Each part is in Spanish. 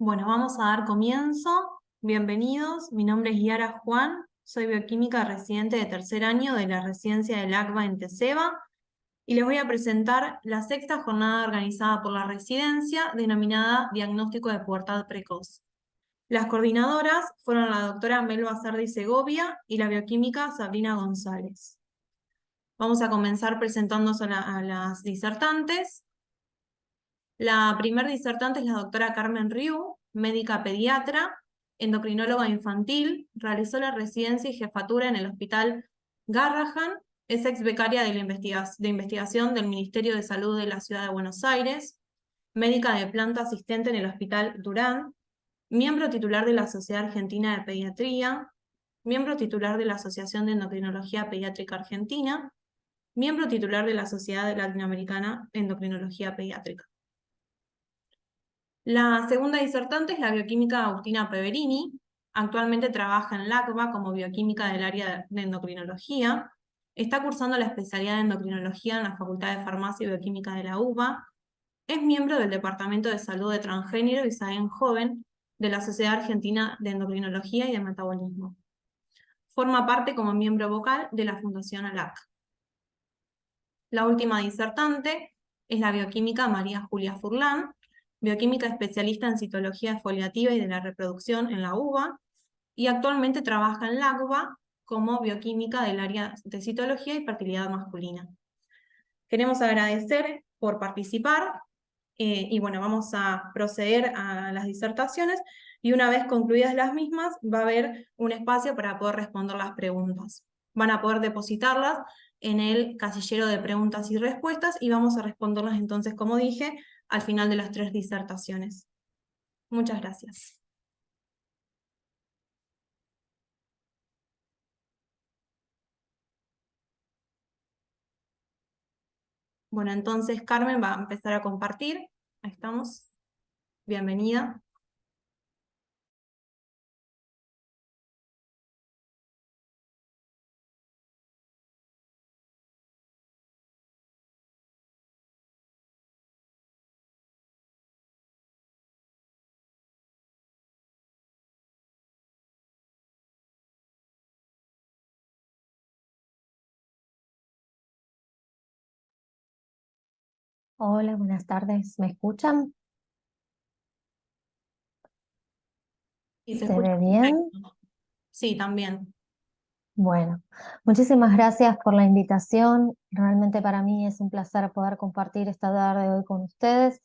Bueno, vamos a dar comienzo. Bienvenidos, mi nombre es Yara Juan, soy bioquímica residente de tercer año de la residencia del ACBA en Teseba y les voy a presentar la sexta jornada organizada por la residencia denominada Diagnóstico de Pubertad Precoz. Las coordinadoras fueron la doctora Melba Sardi Segovia y la bioquímica Sabrina González. Vamos a comenzar presentándonos a las disertantes. La primer disertante es la doctora Carmen Riu, médica pediatra, endocrinóloga infantil, realizó la residencia y jefatura en el Hospital Garrahan, es ex becaria de investigación del Ministerio de Salud de la Ciudad de Buenos Aires, médica de planta asistente en el Hospital Durán, miembro titular de la Sociedad Argentina de Pediatría, miembro titular de la Asociación de Endocrinología Pediátrica Argentina, miembro titular de la Sociedad Latinoamericana de Endocrinología Pediátrica. La segunda disertante es la bioquímica Agustina Peverini. Actualmente trabaja en LACBA como bioquímica del área de endocrinología. Está cursando la especialidad de endocrinología en la Facultad de Farmacia y Bioquímica de la UBA. Es miembro del Departamento de Salud de Transgénero y Saén Joven de la Sociedad Argentina de Endocrinología y de Metabolismo. Forma parte como miembro vocal de la Fundación ALAC. La última disertante es la bioquímica María Julia Furlan, bioquímica especialista en citología foliativa y de la reproducción en la UBA, y actualmente trabaja en la UBA como bioquímica del área de citología y fertilidad masculina. Queremos agradecer por participar y bueno, vamos a proceder a las disertaciones y una vez concluidas las mismas va a haber un espacio para poder responder las preguntas. Van a poder depositarlas en el casillero de preguntas y respuestas y vamos a responderlas entonces, como dije, al final de las 3 disertaciones. Muchas gracias. Bueno, entonces Carmen va a empezar a compartir. Ahí estamos. Bienvenida. Hola, buenas tardes. ¿Me escuchan? ¿Y se ¿Se escucha ve bien? perfecto? Sí, también. Bueno, muchísimas gracias por la invitación. Realmente para mí es un placer poder compartir esta tarde hoy con ustedes.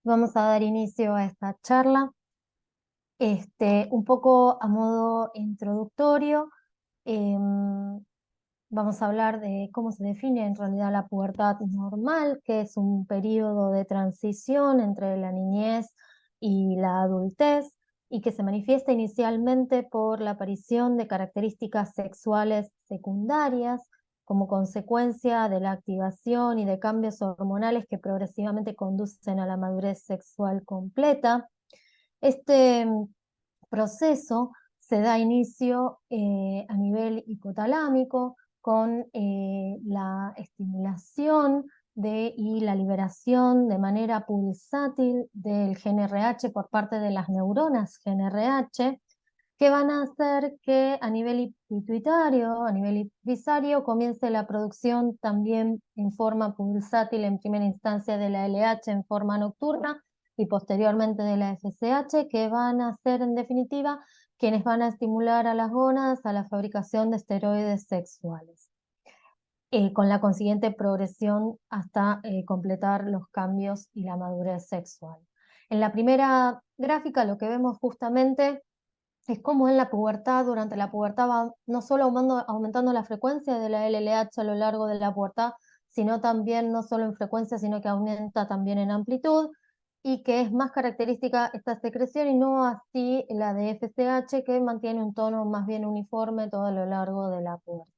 Vamos a dar inicio a esta charla. Un poco a modo introductorio, vamos a hablar de cómo se define en realidad la pubertad normal, que es un periodo de transición entre la niñez y la adultez y que se manifiesta inicialmente por la aparición de características sexuales secundarias como consecuencia de la activación y de cambios hormonales que progresivamente conducen a la madurez sexual completa. Este proceso se da inicio a nivel hipotalámico con la estimulación y la liberación de manera pulsátil del GnRH por parte de las neuronas GnRH, que van a hacer que a nivel pituitario, a nivel hipofisario, comience la producción también en forma pulsátil en primera instancia de la LH en forma nocturna y posteriormente de la FSH, que van a ser en definitiva quienes van a estimular a las gónadas a la fabricación de esteroides sexuales, con la consiguiente progresión hasta completar los cambios y la madurez sexual. En la primera gráfica lo que vemos justamente es como en la pubertad, durante la pubertad va no solo aumentando la frecuencia de la LLH a lo largo de la pubertad, sino también no solo en frecuencia, sino que aumenta también en amplitud, y que es más característica esta secreción y no así la de FSH, que mantiene un tono más bien uniforme todo a lo largo de la pubertad.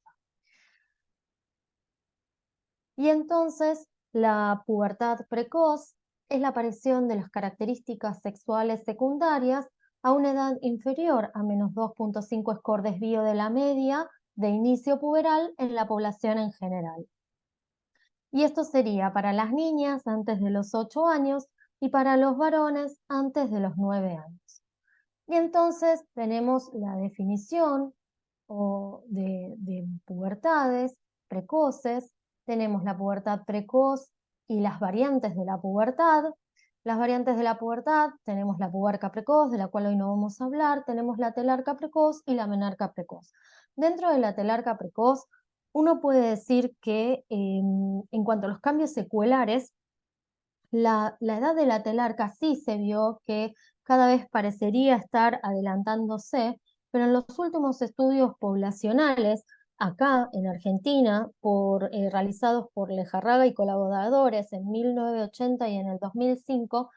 Y entonces la pubertad precoz es la aparición de las características sexuales secundarias a una edad inferior a menos 2.5 scores desvío de la media de inicio puberal en la población en general. Y esto sería para las niñas antes de los 8 años y para los varones antes de los 9 años. Y entonces tenemos la definición de pubertades precoces, tenemos la pubertad precoz y las variantes de la pubertad. Las variantes de la pubertad, tenemos la puberca precoz, de la cual hoy no vamos a hablar, tenemos la telarca precoz y la menarca precoz. Dentro de la telarca precoz, uno puede decir que en cuanto a los cambios secuelares, la edad de la telarca sí se vio que cada vez parecería estar adelantándose, pero en los últimos estudios poblacionales, acá en Argentina, realizados por Lejarraga y colaboradores en 1980 y en el 2005,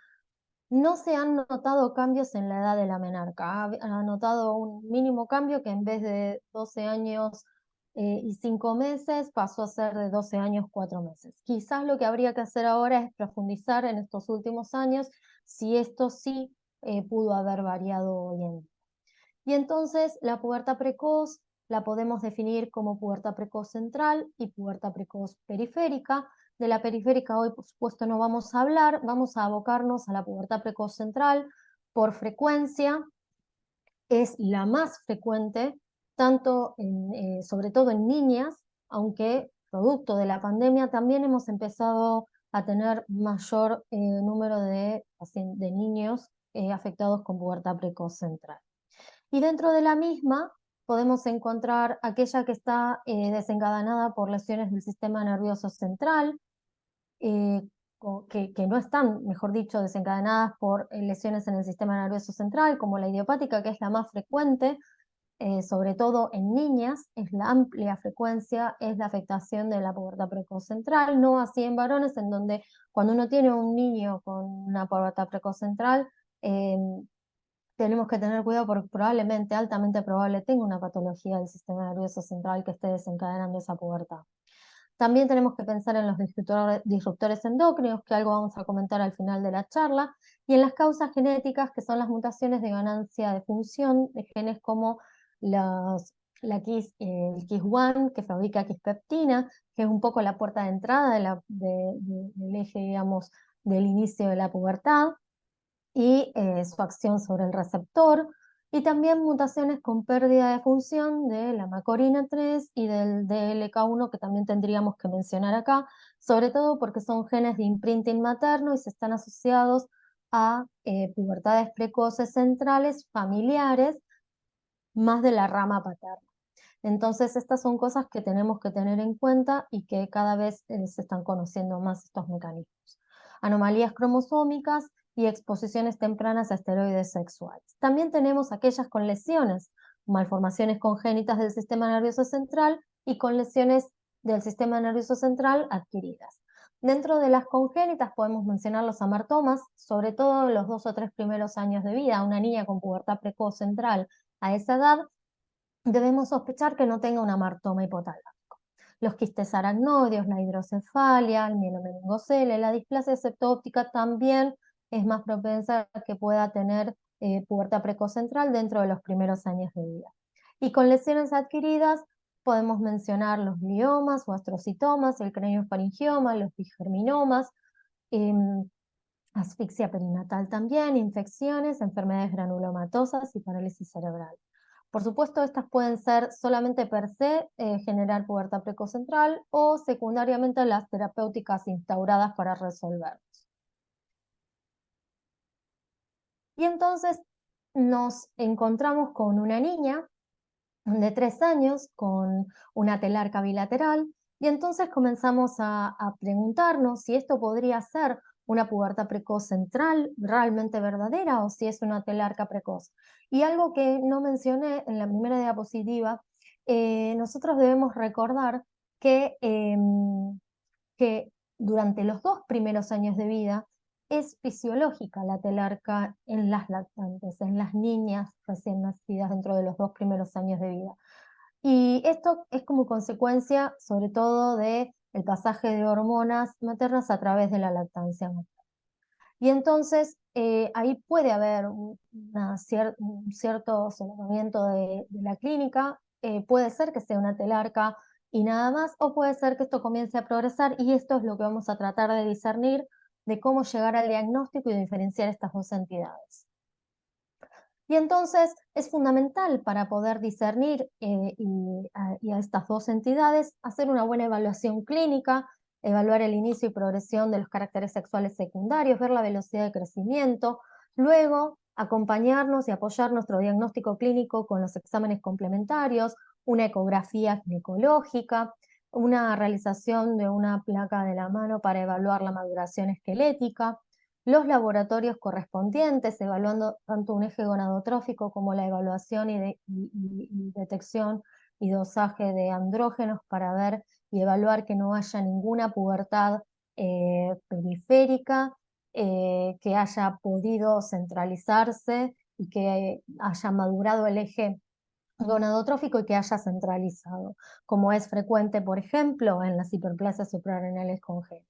no se han notado cambios en la edad de la menarca. Ha notado un mínimo cambio que en vez de 12 años y 5 meses pasó a ser de 12 años, 4 meses. Quizás lo que habría que hacer ahora es profundizar en estos últimos años si esto sí pudo haber variado hoy en día. Y entonces la pubertad precoz la podemos definir como pubertad precoz central y pubertad precoz periférica. De la periférica hoy, por supuesto, no vamos a hablar, vamos a abocarnos a la pubertad precoz central. Por frecuencia es la más frecuente, sobre todo en niñas, aunque producto de la pandemia también hemos empezado a tener mayor número de niños afectados con pubertad precoz central. Y dentro de la misma podemos encontrar aquella que está desencadenada por lesiones del sistema nervioso central, eh, que no están, mejor dicho, desencadenadas por lesiones en el sistema nervioso central, como la idiopática, que es la más frecuente, sobre todo en niñas, es la amplia frecuencia, es la afectación de la pubertad precoz central, no así en varones, en donde cuando uno tiene un niño con una pubertad precoz central, tenemos que tener cuidado porque probablemente, altamente probable, tenga una patología del sistema nervioso central que esté desencadenando esa pubertad. También tenemos que pensar en los disruptores endocrinos, que algo vamos a comentar al final de la charla, y en las causas genéticas, que son las mutaciones de ganancia de función de genes como el KIS1, que fabrica quispeptina, que es un poco la puerta de entrada del eje, digamos, del inicio de la pubertad, y su acción sobre el receptor, y también mutaciones con pérdida de función de la macorina 3 y del DLK1, que también tendríamos que mencionar acá, sobre todo porque son genes de imprinting materno y se están asociados a pubertades precoces centrales familiares, más de la rama paterna. Entonces, estas son cosas que tenemos que tener en cuenta y que cada vez se están conociendo más estos mecanismos. Anomalías cromosómicas y exposiciones tempranas a esteroides sexuales. También tenemos aquellas con lesiones, malformaciones congénitas del sistema nervioso central y con lesiones del sistema nervioso central adquiridas. Dentro de las congénitas podemos mencionar los amartomas, sobre todo los 2 o 3 primeros años de vida. Una niña con pubertad precoz central a esa edad debemos sospechar que no tenga un amartoma hipotalámico. Los quistes aracnoideos, la hidrocefalia, el mielomeningocele, la displasia septo-óptica también es más propensa a que pueda tener pubertad precoz central dentro de los primeros años de vida. Y con lesiones adquiridas podemos mencionar los gliomas o astrocitomas, el craniofaringioma, los bigerminomas, asfixia perinatal también, infecciones, enfermedades granulomatosas y parálisis cerebral. Por supuesto, estas pueden ser solamente per se generar pubertad precoz central o secundariamente las terapéuticas instauradas para resolverlos. Y entonces nos encontramos con una niña de 3 años con una telarca bilateral y entonces comenzamos a preguntarnos si esto podría ser una pubertad precoz central realmente verdadera o si es una telarca precoz. Y algo que no mencioné en la primera diapositiva, nosotros debemos recordar que durante los 2 primeros años de vida es fisiológica la telarca en las lactantes, en las niñas recién nacidas dentro de los 2 primeros años de vida. Y esto es como consecuencia, sobre todo, del pasaje de hormonas maternas a través de la lactancia materna. Y entonces ahí puede haber un cierto solapamiento de la clínica, puede ser que sea una telarca y nada más, o puede ser que esto comience a progresar, y esto es lo que vamos a tratar de discernir de cómo llegar al diagnóstico y diferenciar estas dos entidades. Y entonces es fundamental para poder discernir y a estas dos entidades hacer una buena evaluación clínica, evaluar el inicio y progresión de los caracteres sexuales secundarios, ver la velocidad de crecimiento, luego acompañarnos y apoyar nuestro diagnóstico clínico con los exámenes complementarios, una ecografía ginecológica, una realización de una placa de la mano para evaluar la maduración esquelética, los laboratorios correspondientes, evaluando tanto un eje gonadotrófico como la evaluación y detección y dosaje de andrógenos para ver y evaluar que no haya ninguna pubertad periférica, que haya podido centralizarse y que haya madurado el eje gonadotrófico y que haya centralizado, como es frecuente, por ejemplo, en las hiperplasias suprarrenales congénitas.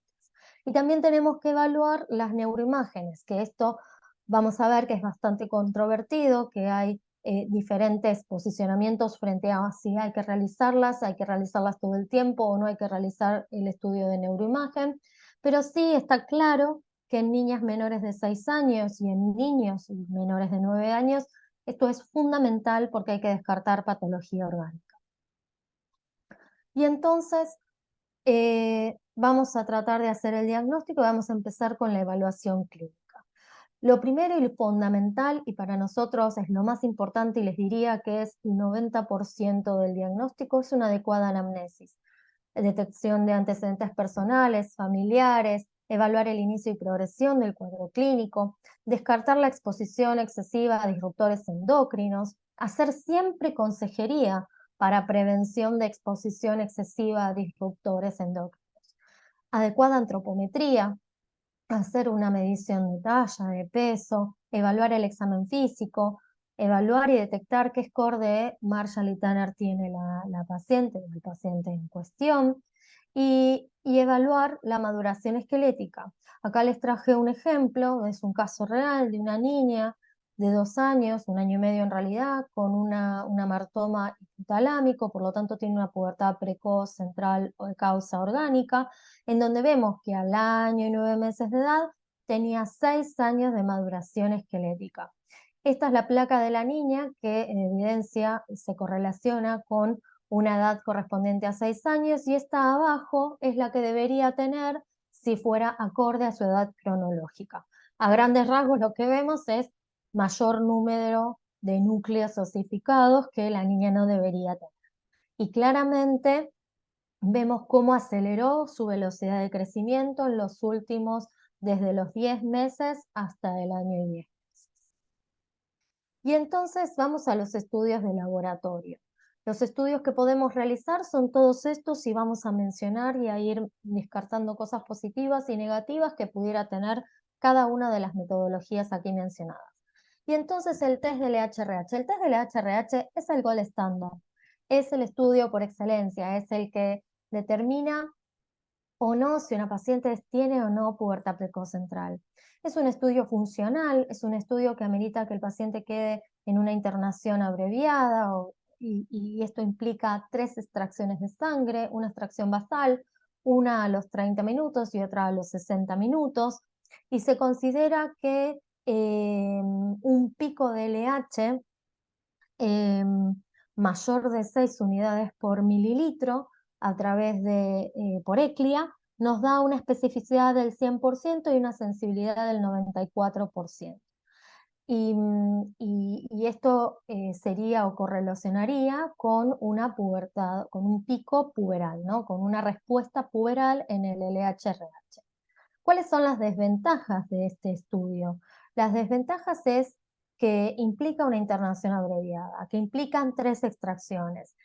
Y también tenemos que evaluar las neuroimágenes, que esto vamos a ver que es bastante controvertido, que hay diferentes posicionamientos frente a si hay que realizarlas todo el tiempo o no hay que realizar el estudio de neuroimagen, pero sí está claro que en niñas menores de 6 años y en niños menores de 9 años esto es fundamental porque hay que descartar patología orgánica. Y entonces vamos a tratar de hacer el diagnóstico y vamos a empezar con la evaluación clínica. Lo primero y lo fundamental, y para nosotros es lo más importante y les diría que es el 90% del diagnóstico, es una adecuada anamnesis. Detección de antecedentes personales, familiares, evaluar el inicio y progresión del cuadro clínico, descartar la exposición excesiva a disruptores endocrinos, hacer siempre consejería para prevención de exposición excesiva a disruptores endócrinos, adecuada antropometría, hacer una medición de talla, de peso, evaluar el examen físico, evaluar y detectar qué score de Marshall y Tanner tiene la paciente o el paciente en cuestión, y evaluar la maduración esquelética. Acá les traje un ejemplo, es un caso real de una niña de 2 años, 1 año y medio en realidad, con un amartoma hiputalámico, por lo tanto tiene una pubertad precoz central o de causa orgánica, en donde vemos que al año y 9 meses de edad tenía 6 años de maduración esquelética. Esta es la placa de la niña que en evidencia se correlaciona con una edad correspondiente a 6 años y esta abajo es la que debería tener si fuera acorde a su edad cronológica. A grandes rasgos lo que vemos es mayor número de núcleos osificados que la niña no debería tener. Y claramente vemos cómo aceleró su velocidad de crecimiento en los últimos, desde los 10 meses hasta el año y 10 meses. Y entonces vamos a los estudios de laboratorio. Los estudios que podemos realizar son todos estos y vamos a mencionar y a ir descartando cosas positivas y negativas que pudiera tener cada una de las metodologías aquí mencionadas. Y entonces el test del LHRH. El test del LHRH es el gold estándar. Es el estudio por excelencia, es el que determina o no si una paciente tiene o no pubertad precoz central. Es un estudio funcional, es un estudio que amerita que el paciente quede en una internación abreviada y esto implica 3 extracciones de sangre, una extracción basal, una a los 30 minutos y otra a los 60 minutos. Y se considera que un pico de LH mayor de 6 unidades por mililitro a través de por ECLIA nos da una especificidad del 100% y una sensibilidad del 94%. Y esto sería o correlacionaría con una pubertad, con un pico puberal, ¿no? Con una respuesta puberal en el LHRH. ¿Cuáles son las desventajas de este estudio? Las desventajas es que implica una internación abreviada, que implican 3 extracciones.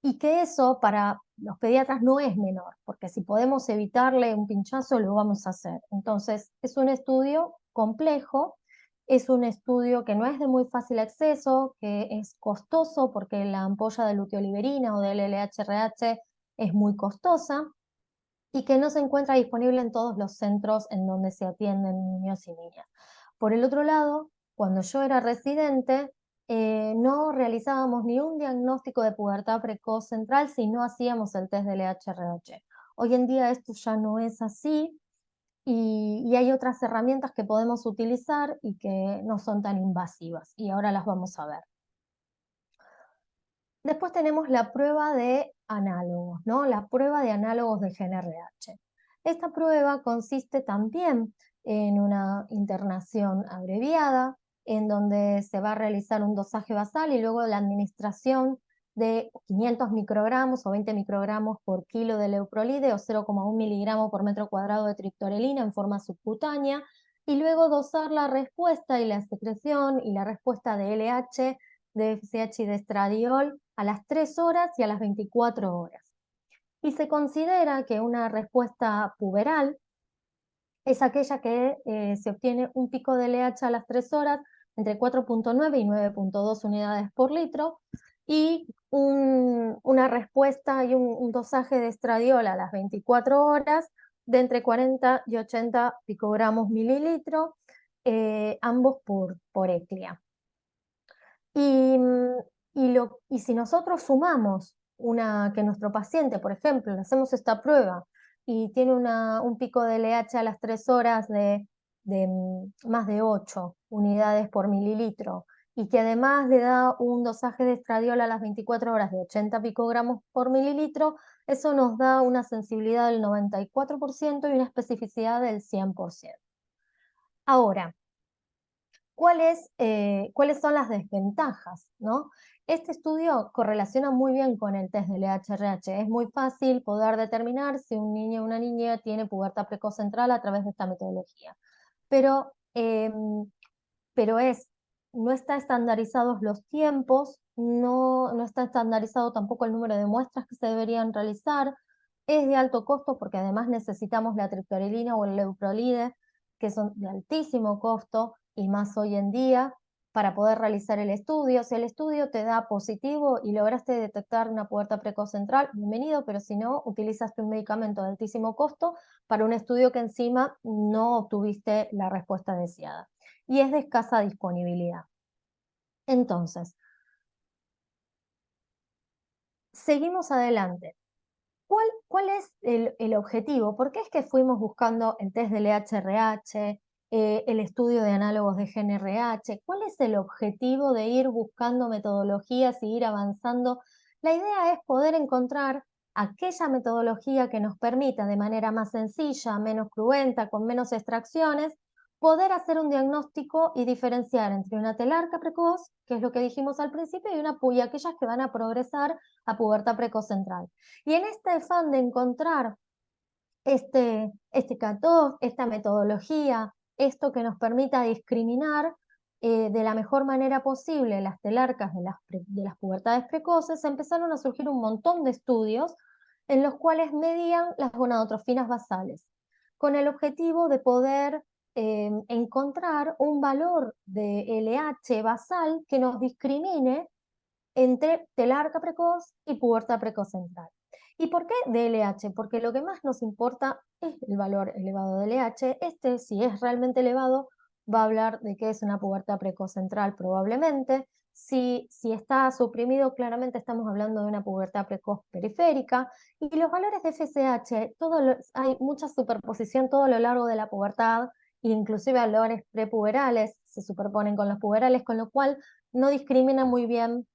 Y que eso para los pediatras no es menor, porque si podemos evitarle un pinchazo, lo vamos a hacer. Entonces, es un estudio complejo, es un estudio que no es de muy fácil acceso, que es costoso porque la ampolla de luteoliberina o del LHRH es muy costosa y que no se encuentra disponible en todos los centros en donde se atienden niños y niñas. Por el otro lado, cuando yo era residente, no realizábamos ni un diagnóstico de pubertad precoz central si no hacíamos el test del LHRH. Hoy en día esto ya no es así y hay otras herramientas que podemos utilizar y que no son tan invasivas, y ahora las vamos a ver. Después tenemos la prueba de análogos, ¿no? La prueba de análogos de GNRH. Esta prueba consiste también en una internación abreviada, en donde se va a realizar un dosaje basal y luego la administración de 500 microgramos o 20 microgramos por kilo de leuprolide o 0,1 miligramo por metro cuadrado de triptorelina en forma subcutánea, y luego dosar la respuesta y la secreción y la respuesta de LH, de FSH y de estradiol a las 3 horas y a las 24 horas. Y se considera que una respuesta puberal es aquella que se obtiene un pico de LH a las 3 horas entre 4,9 y 9,2 unidades por litro, y una respuesta y un dosaje de estradiol a las 24 horas de entre 40 y 80 picogramos mililitro, ambos por ECLIA. Y si nosotros sumamos que nuestro paciente, por ejemplo, le hacemos esta prueba y tiene un pico de LH a las 3 horas de más de 8 unidades por mililitro, y que además le da un dosaje de estradiol a las 24 horas de 80 picogramos por mililitro, eso nos da una sensibilidad del 94% y una especificidad del 100%. Ahora, ¿cuáles son las desventajas, ¿no? Este estudio correlaciona muy bien con el test del EHRH. Es muy fácil poder determinar si un niño o una niña tiene pubertad precoz central a través de esta metodología. Pero, no está estandarizados los tiempos, no está estandarizado tampoco el número de muestras que se deberían realizar. Es de alto costo porque además necesitamos la triptorelina o el leuprolide, que son de altísimo costo, y más hoy en día, para poder realizar el estudio. Si el estudio te da positivo y lograste detectar una pubertad precoz central, bienvenido, pero si no, utilizaste un medicamento de altísimo costo para un estudio que encima no obtuviste la respuesta deseada. Y es de escasa disponibilidad. Entonces, seguimos adelante. ¿Cuál es el objetivo? ¿Por qué es que fuimos buscando el test del EHRH, el estudio de análogos de GNRH? ¿Cuál es el objetivo de ir buscando metodologías y ir avanzando? La idea es poder encontrar aquella metodología que nos permita de manera más sencilla, menos cruenta, con menos extracciones, poder hacer un diagnóstico y diferenciar entre una telarca precoz, que es lo que dijimos al principio, y aquellas que van a progresar a pubertad precoz central. Y en este afán de encontrar este cutoff, esta metodología, esto que nos permita discriminar de la mejor manera posible las telarcas de las pubertades precoces, empezaron a surgir un montón de estudios en los cuales medían las gonadotrofinas basales, con el objetivo de poder encontrar un valor de LH basal que nos discrimine entre telarca precoz y pubertad precoz central. ¿Y por qué DLH? Porque lo que más nos importa es el valor elevado de LH. Si es realmente elevado, va a hablar de que es una pubertad precoz central probablemente. Si está suprimido, claramente estamos hablando de una pubertad precoz periférica. Y los valores de FSH, hay mucha superposición todo lo largo de la pubertad, inclusive valores prepuberales se superponen con los puberales, con lo cual no discrimina muy bien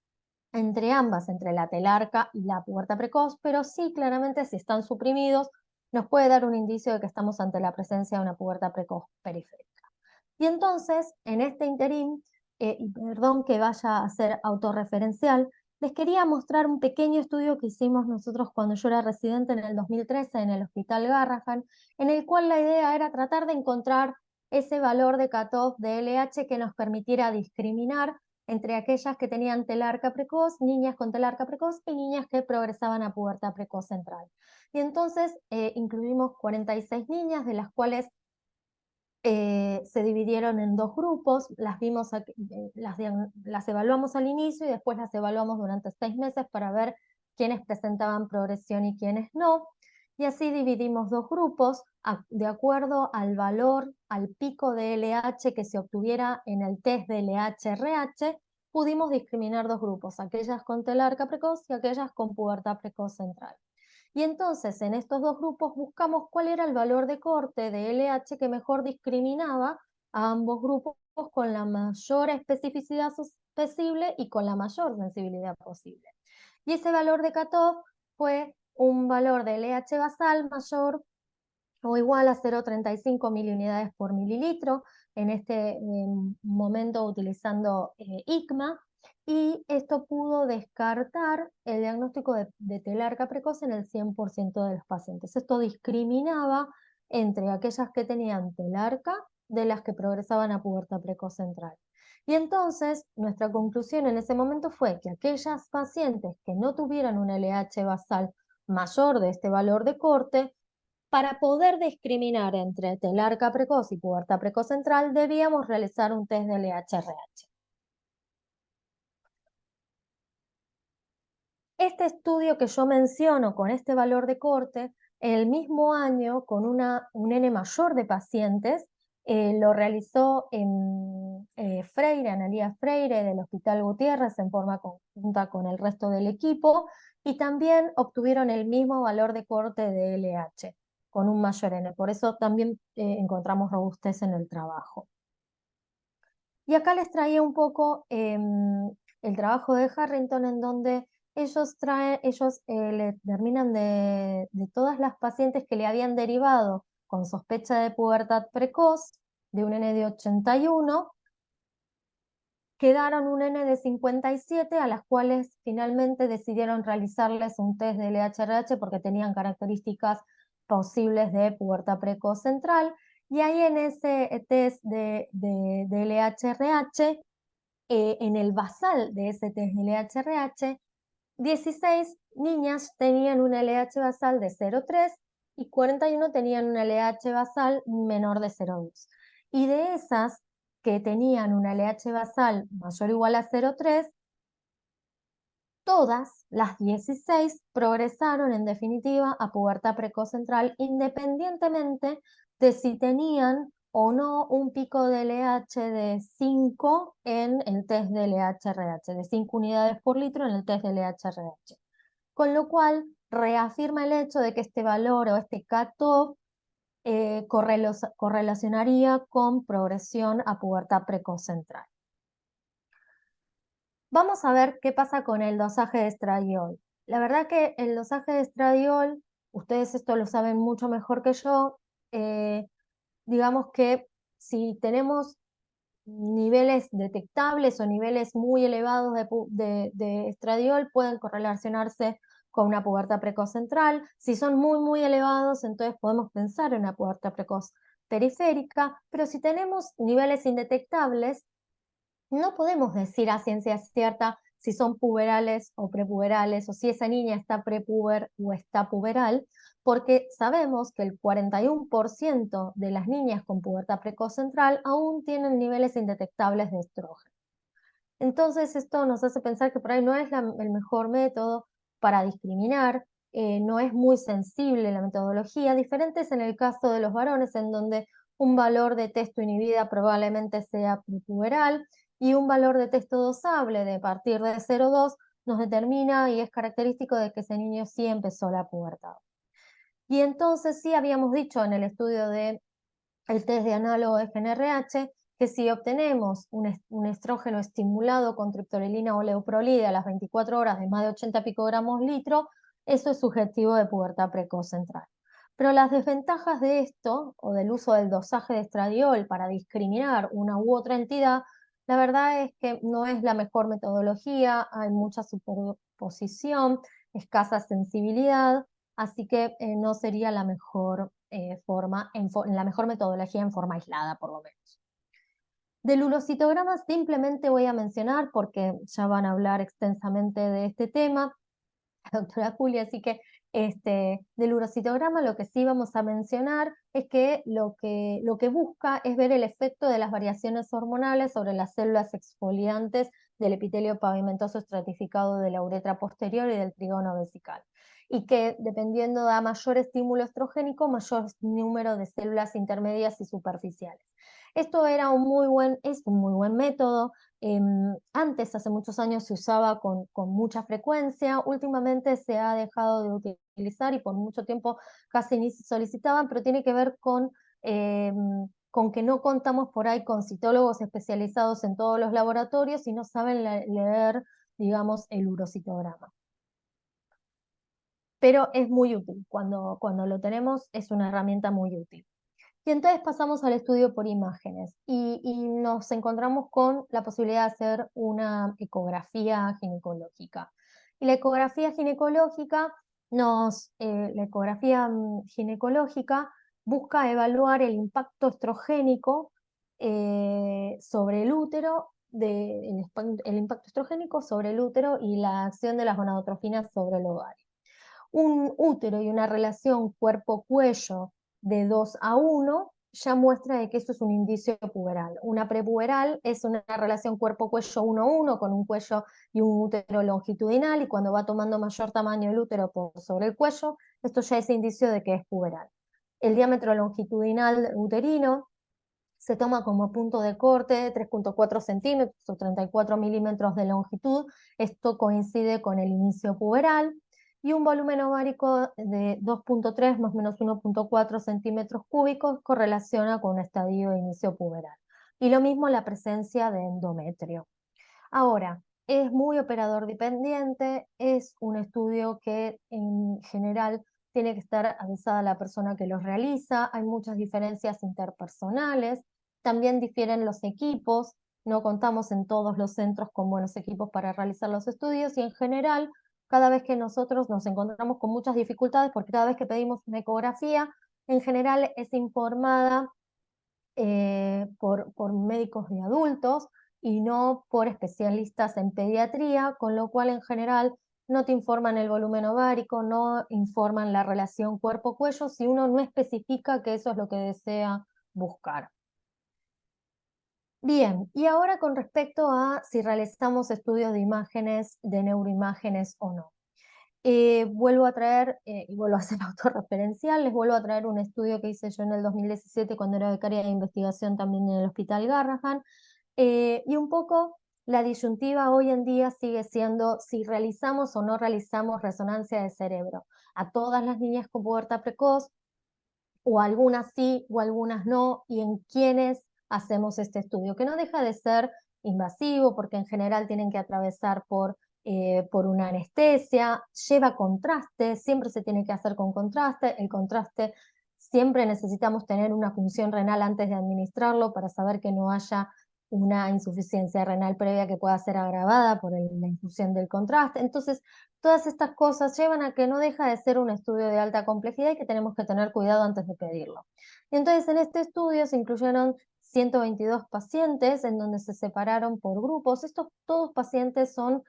entre ambas, entre la telarca y la pubertad precoz, pero sí, claramente, si están suprimidos, nos puede dar un indicio de que estamos ante la presencia de una pubertad precoz periférica. Y entonces, en este interín, y perdón que vaya a ser autorreferencial, les quería mostrar un pequeño estudio que hicimos nosotros cuando yo era residente en el 2013 en el Hospital Garrahan, en el cual la idea era tratar de encontrar ese valor de cutoff de LH que nos permitiera discriminar entre aquellas que tenían telarca precoz, niñas con telarca precoz y niñas que progresaban a pubertad precoz central. Y entonces incluimos 46 niñas, de las cuales se dividieron en dos grupos, las evaluamos al inicio y después las evaluamos durante 6 meses para ver quiénes presentaban progresión y quiénes no. Y así dividimos dos grupos de acuerdo al valor, al pico de LH que se obtuviera en el test de LH-RH. Pudimos discriminar dos grupos, aquellas con telarca precoz y aquellas con pubertad precoz central. Y entonces en estos dos grupos buscamos cuál era el valor de corte de LH que mejor discriminaba a ambos grupos con la mayor especificidad posible y con la mayor sensibilidad posible. Y ese valor de cutoff fue un valor de LH basal mayor o igual a 0,35 miliunidades por mililitro, en este momento utilizando ICMA, y esto pudo descartar el diagnóstico de telarca precoz en el 100% de los pacientes. Esto discriminaba entre aquellas que tenían telarca de las que progresaban a pubertad precoz central. Y entonces nuestra conclusión en ese momento fue que aquellas pacientes que no tuvieran un LH basal mayor de este valor de corte, para poder discriminar entre telarca precoz y pubertad precoz central, debíamos realizar un test de LH-RH. Este estudio que yo menciono con este valor de corte, el mismo año, con un N mayor de pacientes, lo realizó en Freire, Analía Freire, del Hospital Gutiérrez, en forma conjunta con el resto del equipo, y también obtuvieron el mismo valor de corte de LH, con un mayor N. Por eso también encontramos robustez en el trabajo. Y acá les traía un poco el trabajo de Harrington, en donde ellos le terminan de todas las pacientes que le habían derivado con sospecha de pubertad precoz, de un N de 81, quedaron un N de 57, a las cuales finalmente decidieron realizarles un test de LH-RH porque tenían características posibles de pubertad precoz central. Y ahí en ese test de LH-RH, en el basal de ese test de LH-RH, 16 niñas tenían un LH basal de 0,3 y 41 tenían un LH basal menor de 0,2. Y de esas que tenían un LH basal mayor o igual a 0,3, todas las 16 progresaron en definitiva a pubertad precoz central, independientemente de si tenían o no un pico de LH de 5 en el test de LH-RH, de 5 unidades por litro en el test de LH-RH. Con lo cual reafirma el hecho de que este valor o este cutoff correlacionaría con progresión a pubertad precoz central. Vamos a ver qué pasa con el dosaje de estradiol. La verdad que el dosaje de estradiol, ustedes esto lo saben mucho mejor que yo, digamos que si tenemos niveles detectables o niveles muy elevados de estradiol, pueden correlacionarse con una pubertad precoz central. Si son muy elevados, entonces podemos pensar en una pubertad precoz periférica, pero si tenemos niveles indetectables, no podemos decir a ciencia cierta si son puberales o prepuberales, o si esa niña está prepuber o está puberal, porque sabemos que el 41% de las niñas con pubertad precoz central aún tienen niveles indetectables de estrógeno. Entonces esto nos hace pensar que por ahí no es el mejor método para discriminar, no es muy sensible la metodología, diferentes en el caso de los varones, en donde un valor de testo inhibida probablemente sea prepuberal, y un valor de testo dosable de partir de 0,2 nos determina y es característico de que ese niño sí empezó la pubertad. Y entonces sí habíamos dicho en el estudio del test de análogo de FNRH que si obtenemos un estrógeno estimulado con triptorelina o leuprolide a las 24 horas de más de 80 picogramos litro, eso es sugestivo de pubertad precoz central. Pero las desventajas de esto, o del uso del dosaje de estradiol para discriminar una u otra entidad, la verdad es que no es la mejor metodología, hay mucha superposición, escasa sensibilidad, así que no sería la mejor la mejor metodología en forma aislada, por lo menos. Del urocitograma simplemente voy a mencionar, porque ya van a hablar extensamente de este tema, la doctora Julia, así que del urocitograma lo que sí vamos a mencionar es que lo que busca es ver el efecto de las variaciones hormonales sobre las células exfoliantes del epitelio pavimentoso estratificado de la uretra posterior y del trígono vesical, y que dependiendo de mayor estímulo estrogénico, mayor número de células intermedias y superficiales. Esto es un muy buen método. Antes, hace muchos años, se usaba con mucha frecuencia. Últimamente se ha dejado de utilizar y por mucho tiempo casi ni se solicitaban, pero tiene que ver con que no contamos por ahí con citólogos especializados en todos los laboratorios y no saben leer, digamos, el urocitograma. Pero es muy útil, cuando lo tenemos es una herramienta muy útil. Y entonces pasamos al estudio por imágenes y nos encontramos con la posibilidad de hacer una ecografía ginecológica. Y la ecografía ginecológica busca evaluar el impacto estrogénico sobre el útero, el impacto estrogénico sobre el útero y la acción de las gonadotrofinas sobre el ovario. Un útero y una relación cuerpo-cuello de 2:1 ya muestra de que esto es un indicio puberal. Una prepuberal es una relación cuerpo-cuello 1:1 con un cuello y un útero longitudinal, y cuando va tomando mayor tamaño el útero por sobre el cuello, esto ya es indicio de que es puberal. El diámetro longitudinal uterino se toma como punto de corte 3,4 centímetros o 34 milímetros de longitud. Esto coincide con el inicio puberal. Y un volumen ovárico de 2,3 más o menos 1,4 centímetros cúbicos correlaciona con un estadio de inicio puberal. Y lo mismo la presencia de endometrio. Ahora, es muy operador dependiente, es un estudio que en general tiene que estar avisada la persona que los realiza, hay muchas diferencias interpersonales, también difieren los equipos, no contamos en todos los centros con buenos equipos para realizar los estudios y en general, cada vez que nosotros nos encontramos con muchas dificultades, porque cada vez que pedimos una ecografía, en general es informada por médicos de adultos y no por especialistas en pediatría, con lo cual en general no te informan el volumen ovárico, no informan la relación cuerpo-cuello si uno no especifica que eso es lo que desea buscar. Bien, y ahora con respecto a si realizamos estudios de imágenes, de neuroimágenes o no. Vuelvo a traer, y vuelvo a ser autorreferencial, les vuelvo a traer un estudio que hice yo en el 2017 cuando era becaria de investigación también en el Hospital Garrahan, y un poco la disyuntiva hoy en día sigue siendo si realizamos o no realizamos resonancia de cerebro a todas las niñas con pubertad precoz, o algunas sí o algunas no, y en quiénes hacemos este estudio, que no deja de ser invasivo porque en general tienen que atravesar por una anestesia, lleva contraste, siempre se tiene que hacer con contraste, el contraste siempre necesitamos tener una función renal antes de administrarlo para saber que no haya una insuficiencia renal previa que pueda ser agravada por la infusión del contraste. Entonces, todas estas cosas llevan a que no deja de ser un estudio de alta complejidad y que tenemos que tener cuidado antes de pedirlo. Y entonces, en este estudio se incluyeron 122 pacientes en donde se separaron por grupos. Estos todos pacientes son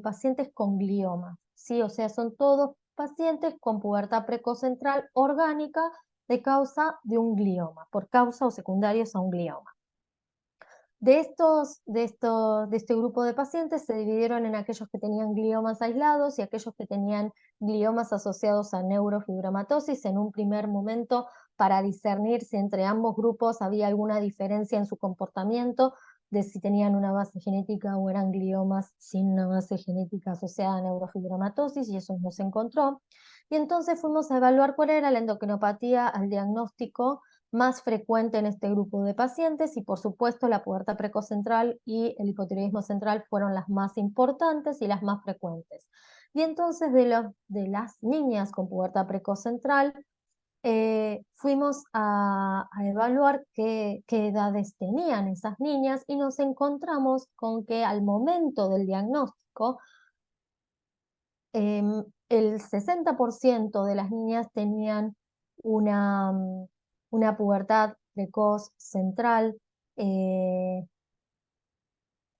pacientes con glioma, ¿sí? O sea, son todos pacientes con pubertad precoz central orgánica de causa de un glioma, por causa o secundarios a un glioma. De este grupo de pacientes se dividieron en aquellos que tenían gliomas aislados y aquellos que tenían gliomas asociados a neurofibromatosis en un primer momento para discernir si entre ambos grupos había alguna diferencia en su comportamiento, de si tenían una base genética o eran gliomas sin una base genética asociada a neurofibromatosis, y eso no se encontró. Y entonces fuimos a evaluar cuál era la endocrinopatía al diagnóstico más frecuente en este grupo de pacientes, y por supuesto la pubertad precoz central y el hipotiroidismo central fueron las más importantes y las más frecuentes. Y entonces de las niñas con pubertad precoz central fuimos a evaluar qué edades tenían esas niñas y nos encontramos con que al momento del diagnóstico el 60% de las niñas tenían una, una pubertad precoz central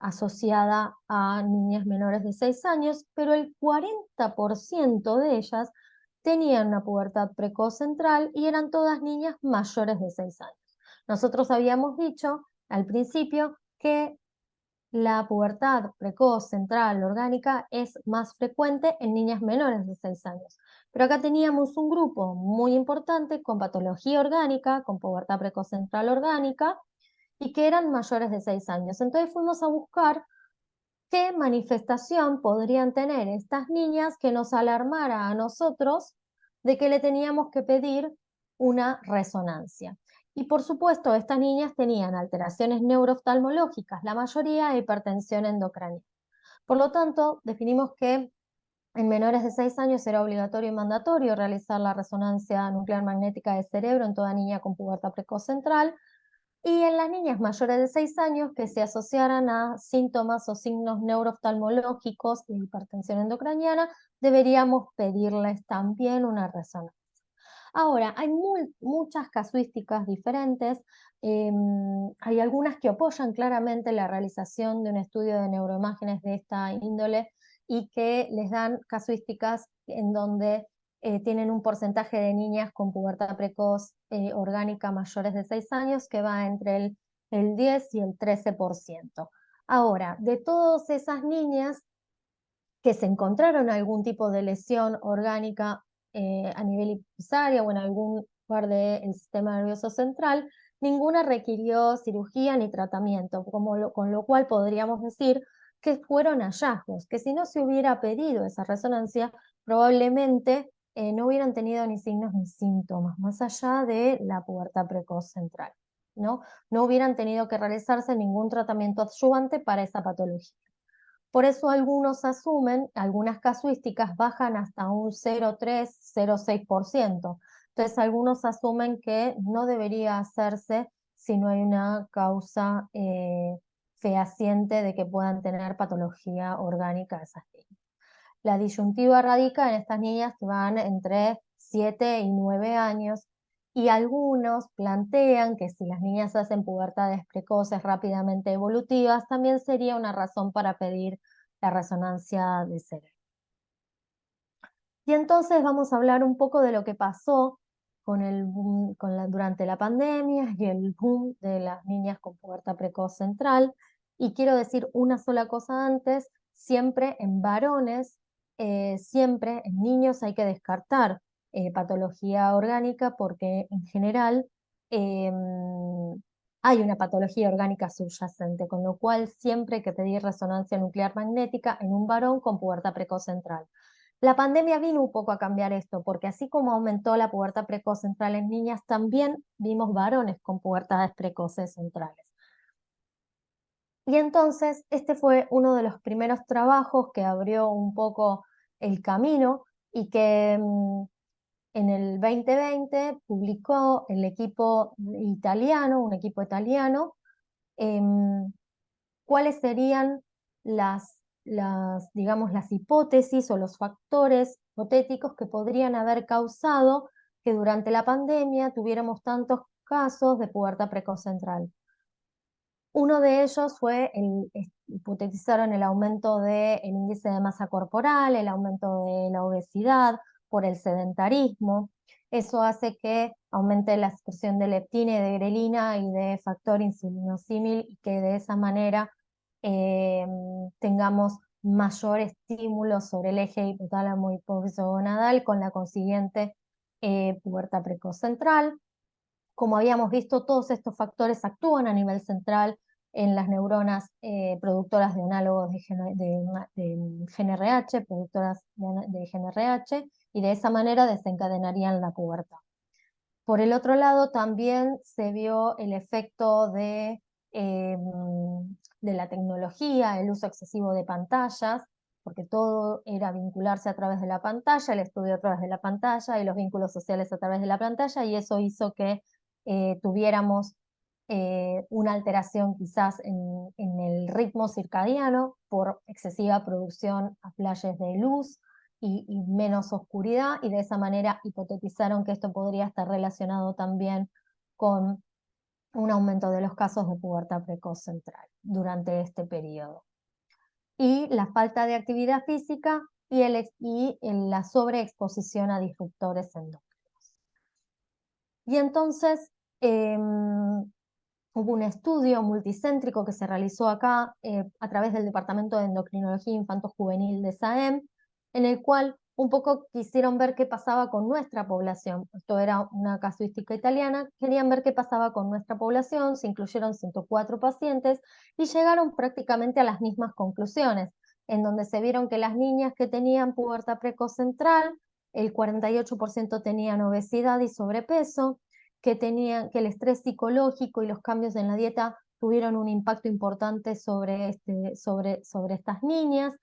asociada a niñas menores de 6 años, pero el 40% de ellas tenían una pubertad precoz central y eran todas niñas mayores de 6 años. Nosotros habíamos dicho al principio que la pubertad precoz central orgánica es más frecuente en niñas menores de 6 años. Pero acá teníamos un grupo muy importante con patología orgánica, con pubertad precoz central orgánica, y que eran mayores de 6 años. Entonces fuimos a buscar ¿qué manifestación podrían tener estas niñas que nos alarmara a nosotros de que le teníamos que pedir una resonancia? Y por supuesto, estas niñas tenían alteraciones neurooftalmológicas, la mayoría hipertensión endocrinal. Por lo tanto, definimos que en menores de 6 años era obligatorio y mandatorio realizar la resonancia nuclear magnética de cerebro en toda niña con pubertad precoz central, y en las niñas mayores de 6 años que se asociaran a síntomas o signos neurooftalmológicos de hipertensión endocraniana, deberíamos pedirles también una resonancia. Ahora, hay muchas casuísticas diferentes. Hay algunas que apoyan claramente la realización de un estudio de neuroimágenes de esta índole y que les dan casuísticas en donde tienen un porcentaje de niñas con pubertad precoz orgánica mayores de 6 años que va entre el 10 y el 13%. Ahora, de todas esas niñas que se encontraron algún tipo de lesión orgánica a nivel hipofisaria o en algún lugar del sistema nervioso central, ninguna requirió cirugía ni tratamiento, con lo cual podríamos decir que fueron hallazgos, que si no se hubiera pedido esa resonancia, probablemente no hubieran tenido ni signos ni síntomas, más allá de la pubertad precoz central, ¿no? No hubieran tenido que realizarse ningún tratamiento adyuvante para esa patología. Por eso algunos asumen, algunas casuísticas bajan hasta un 0,3, 0,6%. Entonces algunos asumen que no debería hacerse si no hay una causa fehaciente de que puedan tener patología orgánica esas niñas. La disyuntiva radica en estas niñas que van entre 7 y 9 años, y algunos plantean que si las niñas hacen pubertades precoces rápidamente evolutivas, también sería una razón para pedir la resonancia de cerebro. Y entonces vamos a hablar un poco de lo que pasó durante la pandemia y el boom de las niñas con pubertad precoz central. Y quiero decir una sola cosa antes: siempre en varones, siempre en niños hay que descartar patología orgánica, porque en general hay una patología orgánica subyacente, con lo cual siempre hay que pedir resonancia nuclear magnética en un varón con pubertad precoz central. La pandemia vino un poco a cambiar esto, porque así como aumentó la pubertad precoz central en niñas, también vimos varones con pubertades precoces centrales. Y entonces este fue uno de los primeros trabajos que abrió un poco el camino, y que en el 2020 publicó el equipo italiano, un equipo italiano, cuáles serían digamos, las hipótesis o los factores hipotéticos que podrían haber causado que durante la pandemia tuviéramos tantos casos de pubertad precoz central. Uno de ellos fue, hipotetizaron el aumento del índice de masa corporal, el aumento de la obesidad por el sedentarismo. Eso hace que aumente la excreción de leptina y de grelina y de factor insulinosímil, y que de esa manera tengamos mayor estímulo sobre el eje hipotálamo hipófiso gonadal, con la consiguiente pubertad precoz central. Como habíamos visto, todos estos factores actúan a nivel central en las neuronas productoras de análogos de GNRH, productoras de GNRH, y de esa manera desencadenarían la pubertad. Por el otro lado, también se vio el efecto de la tecnología, el uso excesivo de pantallas, porque todo era vincularse a través de la pantalla, el estudio a través de la pantalla y los vínculos sociales a través de la pantalla, y eso hizo que tuviéramos una alteración quizás en el ritmo circadiano por excesiva producción a flashes de luz y menos oscuridad, y de esa manera hipotetizaron que esto podría estar relacionado también con un aumento de los casos de pubertad precoz central durante este periodo. Y la falta de actividad física y la sobreexposición a disruptores endócrinos. Y entonces hubo un estudio multicéntrico que se realizó acá a través del Departamento de Endocrinología Infanto-Juvenil de SAEM, en el cual un poco quisieron ver qué pasaba con nuestra población. Esto era una casuística italiana, querían ver qué pasaba con nuestra población, se incluyeron 104 pacientes y llegaron prácticamente a las mismas conclusiones, en donde se vieron que las niñas que tenían pubertad precoz central, el 48% tenían obesidad y sobrepeso, que el estrés psicológico y los cambios en la dieta tuvieron un impacto importante sobre estas niñas,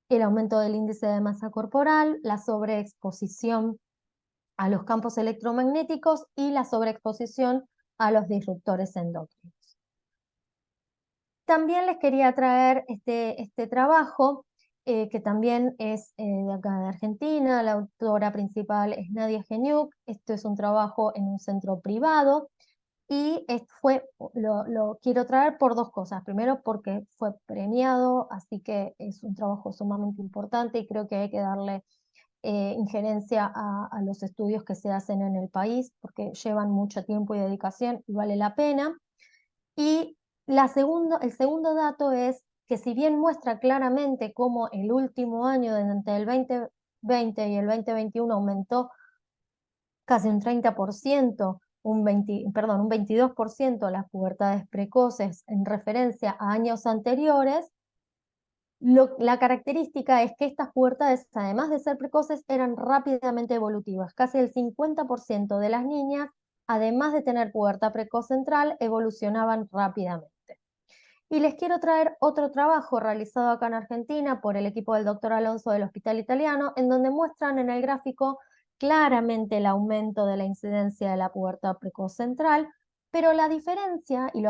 el aumento del índice de masa corporal, la sobreexposición a los campos electromagnéticos y la sobreexposición a los disruptores endócrinos. También les quería traer este trabajo, que también es de acá de Argentina. La autora principal es Nadia Genyuk. Esto es un trabajo en un centro privado y lo quiero traer por dos cosas. Primero, porque fue premiado, así que es un trabajo sumamente importante y creo que hay que darle injerencia a los estudios que se hacen en el país, porque llevan mucho tiempo y dedicación y vale la pena. Y el segundo dato es que si bien muestra claramente cómo el último año, entre el 2020 y el 2021, aumentó casi un 30%, un 22% las pubertades precoces en referencia a años anteriores, la característica es que estas pubertades, además de ser precoces, eran rápidamente evolutivas. Casi el 50% de las niñas, además de tener pubertad precoz central, evolucionaban rápidamente. Y les quiero traer otro trabajo realizado acá en Argentina por el equipo del doctor Alonso del Hospital Italiano, en donde muestran en el gráfico claramente el aumento de la incidencia de la pubertad precoz central, pero la diferencia y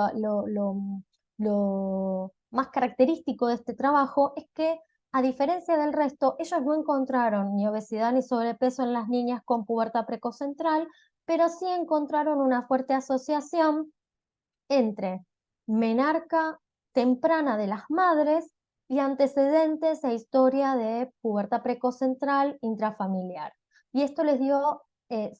lo más característico de este trabajo es que, a diferencia del resto, ellos no encontraron ni obesidad ni sobrepeso en las niñas con pubertad precoz central, pero sí encontraron una fuerte asociación entre menarca temprana de las madres y antecedentes e historia de pubertad precoz central intrafamiliar. Y esto les dio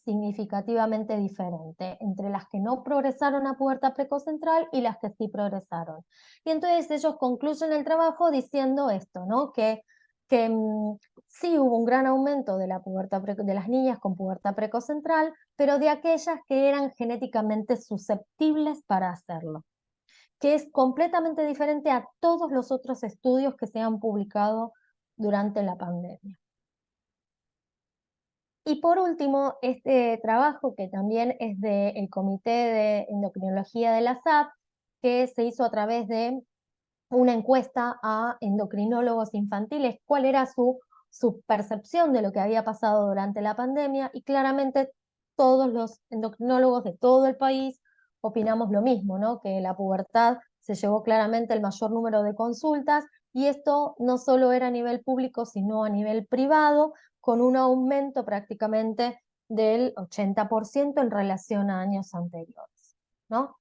significativamente diferente entre las que no progresaron a pubertad precoz central y las que sí progresaron. Y entonces ellos concluyen el trabajo diciendo esto, ¿no? Que sí hubo un gran aumento de de las niñas con pubertad precoz central, pero de aquellas que eran genéticamente susceptibles para hacerlo, que es completamente diferente a todos los otros estudios que se han publicado durante la pandemia. Y por último, este trabajo, que también es del Comité de Endocrinología de la SAP, que se hizo a través de una encuesta a endocrinólogos infantiles, cuál era su percepción de lo que había pasado durante la pandemia, y claramente todos los endocrinólogos de todo el país opinamos lo mismo, ¿no? Que la pubertad se llevó claramente el mayor número de consultas, y esto no solo era a nivel público, sino a nivel privado, con un aumento prácticamente del 80% en relación a años anteriores, ¿no?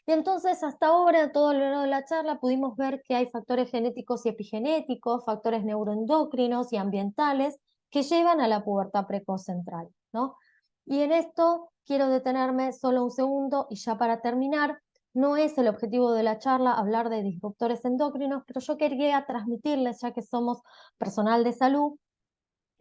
Y entonces, hasta ahora, todo a lo largo de la charla, pudimos ver que hay factores genéticos y epigenéticos, factores neuroendocrinos y ambientales que llevan a la pubertad precoz central, ¿no? Y en esto quiero detenerme solo un segundo, y ya para terminar, no es el objetivo de la charla hablar de disruptores endocrinos, pero yo quería transmitirles, ya que somos personal de salud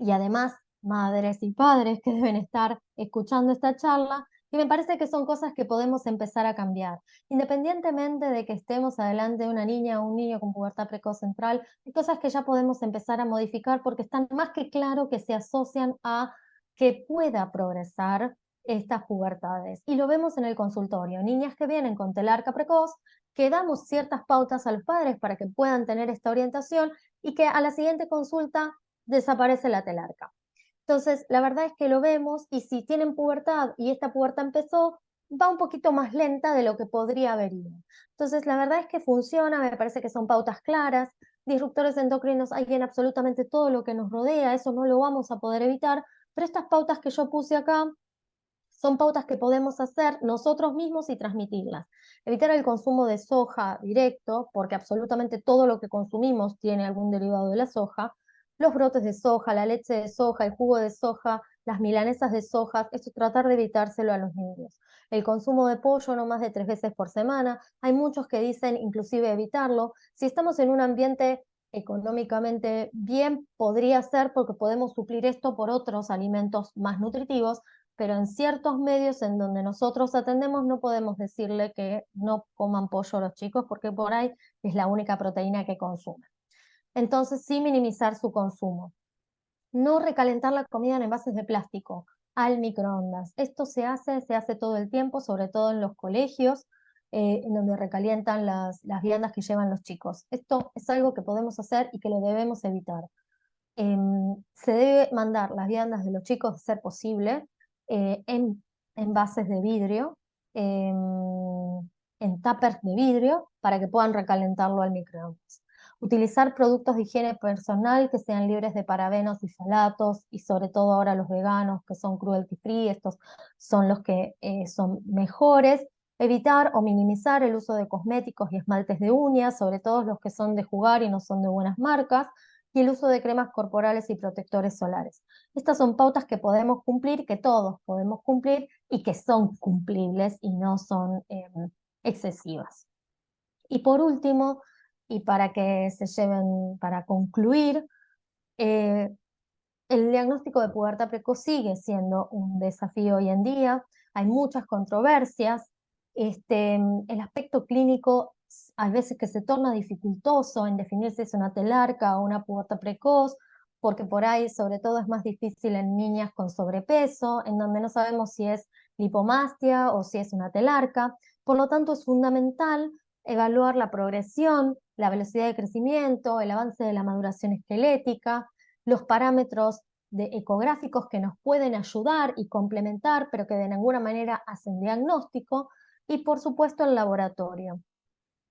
y además madres y padres que deben estar escuchando esta charla, y me parece que son cosas que podemos empezar a cambiar. Independientemente de que estemos adelante de una niña o un niño con pubertad precoz central, hay cosas que ya podemos empezar a modificar porque están más que claro que se asocian a que pueda progresar estas pubertades. Y lo vemos en el consultorio, niñas que vienen con telarca precoz, que damos ciertas pautas a los padres para que puedan tener esta orientación, y que a la siguiente consulta desaparece la telarca. Entonces, la verdad es que lo vemos, y si tienen pubertad y esta pubertad empezó, va un poquito más lenta de lo que podría haber ido. Entonces, la verdad es que funciona, me parece que son pautas claras. Disruptores endocrinos hay en absolutamente todo lo que nos rodea, eso no lo vamos a poder evitar, pero estas pautas que yo puse acá son pautas que podemos hacer nosotros mismos y transmitirlas. Evitar el consumo de soja directo, porque absolutamente todo lo que consumimos tiene algún derivado de la soja. Los brotes de soja, la leche de soja, el jugo de soja, las milanesas de soja, esto tratar de evitárselo a los niños. El consumo de pollo no más de 3 veces por semana. Hay muchos que dicen inclusive evitarlo. Si estamos en un ambiente económicamente bien, podría ser porque podemos suplir esto por otros alimentos más nutritivos, pero en ciertos medios en donde nosotros atendemos no podemos decirle que no coman pollo a los chicos porque por ahí es la única proteína que consumen. Entonces, sí minimizar su consumo. No recalentar la comida en envases de plástico al microondas. Esto se hace todo el tiempo, sobre todo en los colegios, en donde recalientan las viandas que llevan los chicos. Esto es algo que podemos hacer y que lo debemos evitar. Se debe mandar las viandas de los chicos, de ser posible, en envases de vidrio, en tuppers de vidrio, para que puedan recalentarlo al microondas. Utilizar productos de higiene personal que sean libres de parabenos y ftalatos, y sobre todo ahora los veganos, que son cruelty free, estos son los que son mejores. Evitar o minimizar el uso de cosméticos y esmaltes de uñas, sobre todo los que son de jugar y no son de buenas marcas, y el uso de cremas corporales y protectores solares. Estas son pautas que podemos cumplir, que todos podemos cumplir y que son cumplibles y no son excesivas. Y por último, y para que se lleven, para concluir, eh, el diagnóstico de pubertad precoz sigue siendo un desafío hoy en día, hay muchas controversias, el aspecto clínico a veces que se torna dificultoso en definir si es una telarca o una pubertad precoz, porque por ahí sobre todo es más difícil en niñas con sobrepeso, en donde no sabemos si es lipomastia o si es una telarca. Por lo tanto, es fundamental evaluar la progresión, la velocidad de crecimiento, el avance de la maduración esquelética, los parámetros ecográficos que nos pueden ayudar y complementar, pero que de ninguna manera hacen diagnóstico, y por supuesto el laboratorio.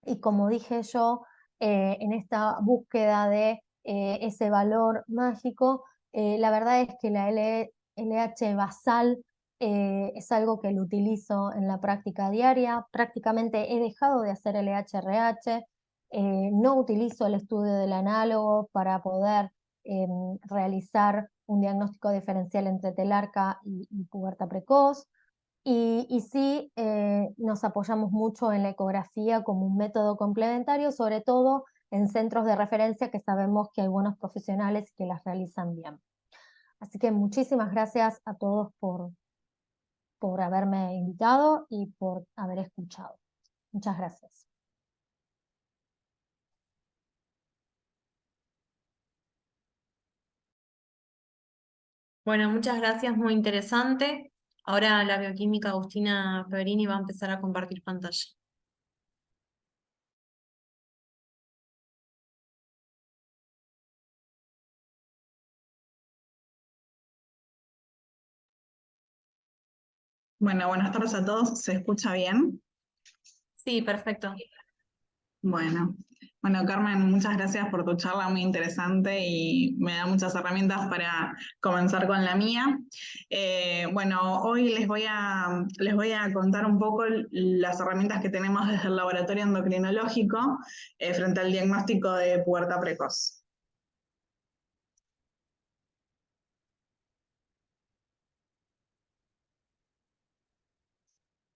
Y como dije yo, en esta búsqueda de ese valor mágico, la verdad es que la LH basal es algo que lo utilizo en la práctica diaria. Prácticamente he dejado de hacer LH-RH, no utilizo el estudio del análogo para poder realizar un diagnóstico diferencial entre telarca y pubertad precoz. Y sí, nos apoyamos mucho en la ecografía como un método complementario, sobre todo en centros de referencia que sabemos que hay buenos profesionales que las realizan bien. Así que muchísimas gracias a todos por haberme invitado y por haber escuchado. Muchas gracias. Bueno, muchas gracias, muy interesante. Ahora la bioquímica Agustina Peverini va a empezar a compartir pantalla. Bueno, buenas tardes a todos. ¿Se escucha bien? Sí, perfecto. Bueno, Carmen, muchas gracias por tu charla muy interesante y me da muchas herramientas para comenzar con la mía. Hoy les voy a contar un poco las herramientas que tenemos desde el laboratorio endocrinológico frente al diagnóstico de pubertad precoz.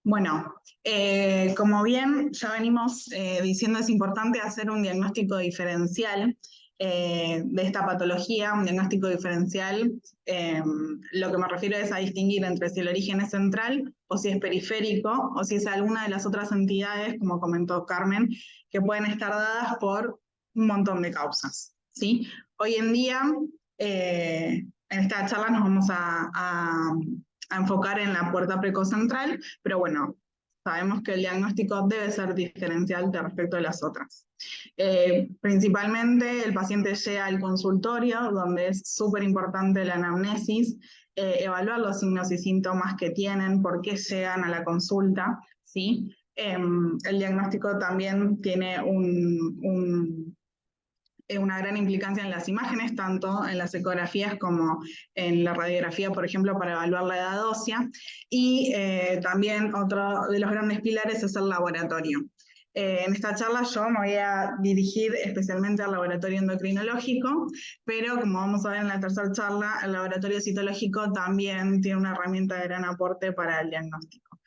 Bueno, como bien ya venimos diciendo, es importante hacer un diagnóstico diferencial de esta patología, un diagnóstico diferencial. Lo que me refiero es a distinguir entre si el origen es central o si es periférico o si es alguna de las otras entidades, como comentó Carmen, que pueden estar dadas por un montón de causas, ¿sí? Hoy en día, en esta charla nos vamos a enfocar en la puerta precoz central, pero bueno, sabemos que el diagnóstico debe ser diferencial de respecto de las otras. Principalmente el paciente llega al consultorio, donde es súper importante la anamnesis, evaluar los signos y síntomas que tienen, por qué llegan a la consulta, ¿sí? El diagnóstico también tiene una gran implicancia en las imágenes, tanto en las ecografías como en la radiografía, por ejemplo, para evaluar la edad ósea. Y también otro de los grandes pilares es el laboratorio. En esta charla yo me voy a dirigir especialmente al laboratorio endocrinológico, pero como vamos a ver en la tercera charla, el laboratorio citológico también tiene una herramienta de gran aporte para el diagnóstico,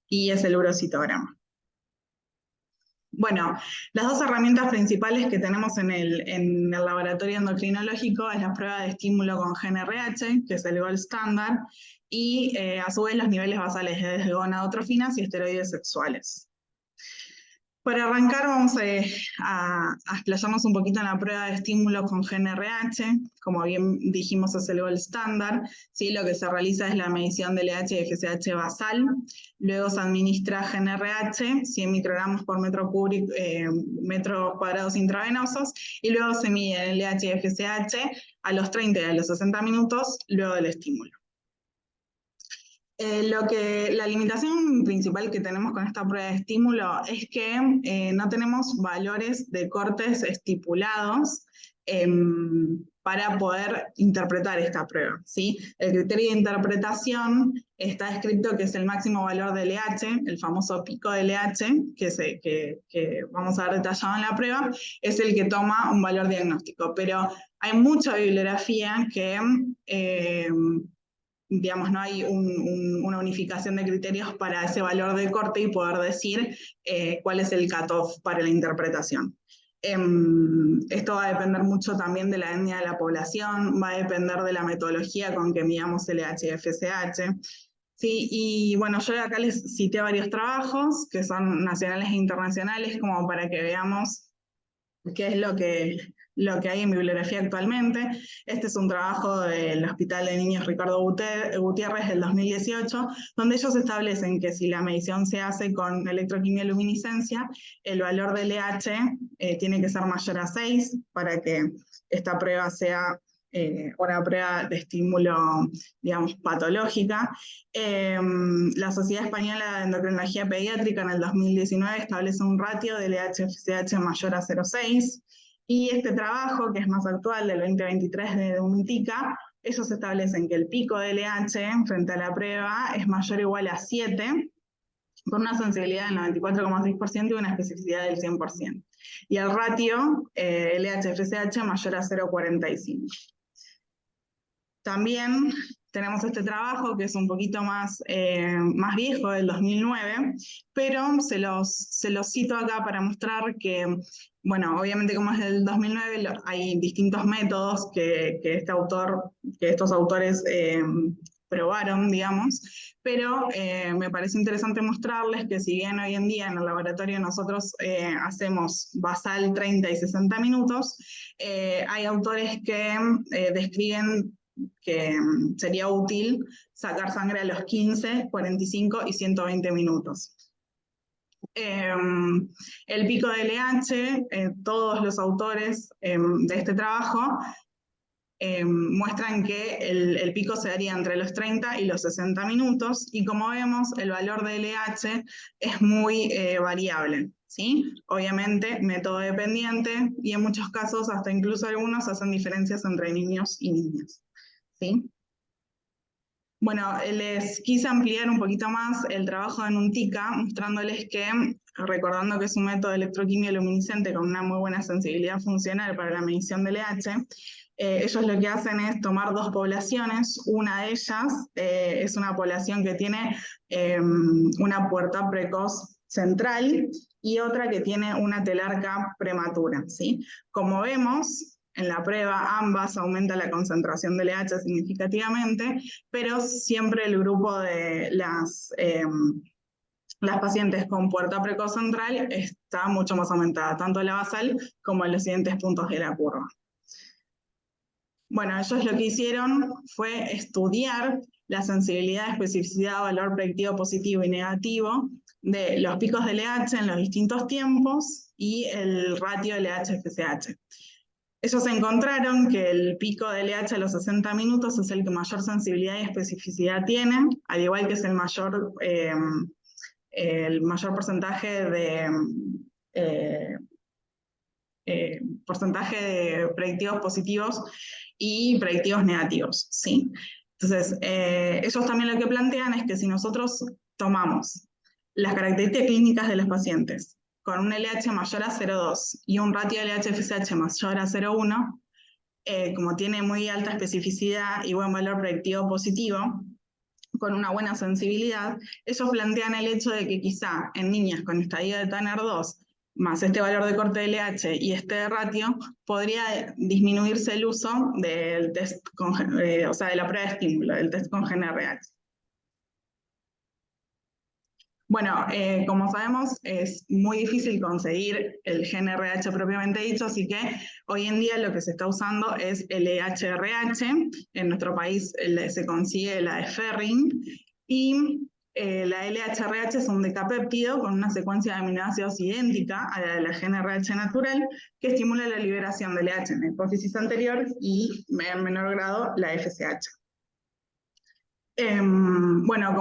y es el urocitograma. Bueno, las dos herramientas principales que tenemos en el laboratorio endocrinológico es la prueba de estímulo con GnRH, que es el gold standard, y a su vez los niveles basales de gonadotrofinas y esteroides sexuales. Para arrancar vamos a explayarnos un poquito en la prueba de estímulo con GnRH, como bien dijimos es el gold standard, ¿sí? Lo que se realiza es la medición de LH y FSH basal, luego se administra GnRH, 100 microgramos por metro cuadrados intravenosos, y luego se mide el LH y FSH a los 30 y a los 60 minutos luego del estímulo. La limitación principal que tenemos con esta prueba de estímulo es que no tenemos valores de cortes estipulados para poder interpretar esta prueba, ¿sí? El criterio de interpretación está escrito que es el máximo valor de LH, el famoso pico de LH, que vamos a ver detallado en la prueba, es el que toma un valor diagnóstico, pero hay mucha bibliografía que digamos, no hay una unificación de criterios para ese valor de corte y poder decir cuál es el cutoff para la interpretación. Esto va a depender mucho también de la etnia de la población, va a depender de la metodología con que midamos LH y FSH. Sí, y bueno, yo acá les cité varios trabajos que son nacionales e internacionales como para que veamos qué es lo que hay en bibliografía actualmente. Este es un trabajo del Hospital de Niños Ricardo Gutiérrez del 2018, donde ellos establecen que si la medición se hace con electroquimioluminiscencia, el valor del LH tiene que ser mayor a 6 para que esta prueba sea una prueba de estímulo, digamos, patológica. La Sociedad Española de Endocrinología Pediátrica en el 2019 establece un ratio de LH-FSH mayor a 0,6, y este trabajo, que es más actual, del 2023 de UNTICA, ellos establecen que el pico de LH frente a la prueba es mayor o igual a 7, con una sensibilidad del 94,6% y una especificidad del 100%. Y el ratio LH-FSH mayor a 0,45. También tenemos este trabajo que es un poquito más viejo, del 2009, pero se los cito acá para mostrar que, bueno, obviamente como es del 2009, hay distintos métodos que estos autores probaron, digamos, pero me parece interesante mostrarles que si bien hoy en día en el laboratorio nosotros hacemos basal 30 y 60 minutos, hay autores que describen que sería útil sacar sangre a los 15, 45 y 120 minutos. El pico de LH, todos los autores de este trabajo muestran que el pico se daría entre los 30 y los 60 minutos, y como vemos, el valor de LH es muy variable, ¿sí? Obviamente, método dependiente, y en muchos casos, hasta incluso algunos, hacen diferencias entre niños y niñas, ¿sí? Bueno, les quise ampliar un poquito más el trabajo de UNTICA, mostrándoles que, recordando que es un método de electroquimioluminiscente con una muy buena sensibilidad funcional para la medición del LH, ellos lo que hacen es tomar dos poblaciones. Una de ellas es una población que tiene una pubertad precoz central y otra que tiene una telarca prematura, ¿sí? Como vemos, en la prueba ambas aumenta la concentración de LH significativamente, pero siempre el grupo de las pacientes con pubertad precoz central está mucho más aumentada, tanto la basal como en los siguientes puntos de la curva. Bueno, ellos lo que hicieron fue estudiar la sensibilidad, especificidad, valor predictivo positivo y negativo de los picos de LH en los distintos tiempos y el ratio LH-FSH. Ellos encontraron que el pico de LH a los 60 minutos es el que mayor sensibilidad y especificidad tiene, al igual que es el mayor porcentaje de predictivos positivos y predictivos negativos, ¿sí? Entonces, ellos también lo que plantean es que si nosotros tomamos las características clínicas de los pacientes con un LH mayor a 0,2 y un ratio de LH-FSH mayor a 0,1, como tiene muy alta especificidad y buen valor predictivo positivo, con una buena sensibilidad, ellos plantean el hecho de que quizá en niñas con estadio de Tanner 2 más este valor de corte de LH y este ratio, podría disminuirse el uso del test o sea, de la prueba de estímulo, del test con GNRH. Bueno, como sabemos, es muy difícil conseguir el GNRH propiamente dicho, así que hoy en día lo que se está usando es el EHRH. En nuestro país se consigue la de Ferring, y la LHRH es un decapéptido con una secuencia de aminoácidos idéntica a la de la GNRH natural, que estimula la liberación del LH en la hipófisis anterior y, en menor grado, la FSH. Bueno,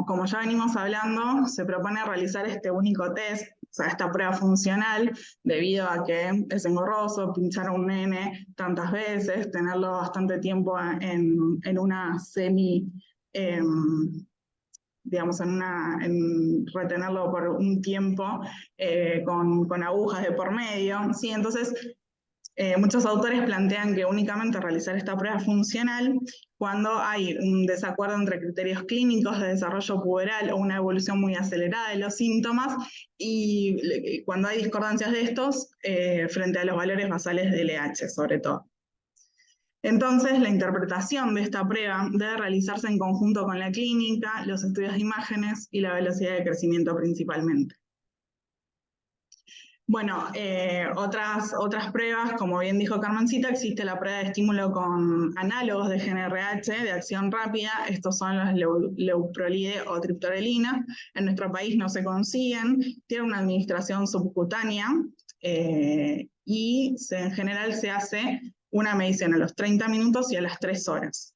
como ya venimos hablando, se propone realizar este único test, o sea, esta prueba funcional, debido a que es engorroso pinchar a un nene tantas veces, tenerlo bastante tiempo en una digamos, en retenerlo por un tiempo con agujas de por medio, ¿sí? Entonces, muchos autores plantean que únicamente realizar esta prueba funcional cuando hay un desacuerdo entre criterios clínicos de desarrollo puberal o una evolución muy acelerada de los síntomas, y cuando hay discordancias de estos frente a los valores basales de LH, sobre todo. Entonces, la interpretación de esta prueba debe realizarse en conjunto con la clínica, los estudios de imágenes y la velocidad de crecimiento principalmente. Bueno, otras pruebas, como bien dijo Carmencita, existe la prueba de estímulo con análogos de GNRH de acción rápida. Estos son los leuprolide o triptorelina. En nuestro país no se consiguen, tienen una administración subcutánea y en general se hace una medición a los 30 minutos y a las 3 horas.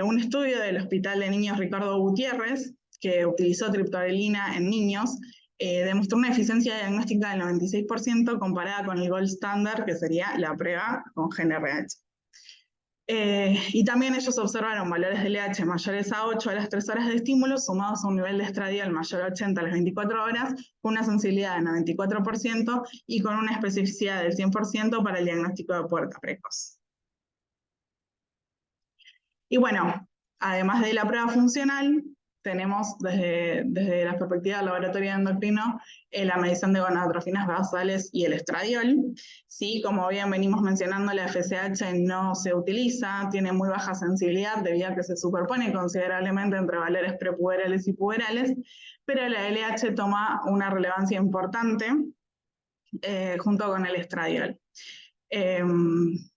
Un estudio del Hospital de Niños Ricardo Gutiérrez, que utilizó triptorelina en niños, demostró una eficiencia diagnóstica del 96% comparada con el gold standard, que sería la prueba con GNRH. Y también ellos observaron valores de LH mayores a 8 a las 3 horas de estímulo, sumados a un nivel de estradiol mayor a 80 a las 24 horas, con una sensibilidad de 94% y con una especificidad del 100% para el diagnóstico de puerta precoz. Y bueno, además de la prueba funcional, tenemos desde la perspectiva del laboratorio endocrino la medición de gonadotrofinas basales y el estradiol. Sí, como bien venimos mencionando, la FSH no se utiliza, tiene muy baja sensibilidad debido a que se superpone considerablemente entre valores prepuberales y puberales, pero la LH toma una relevancia importante junto con el estradiol.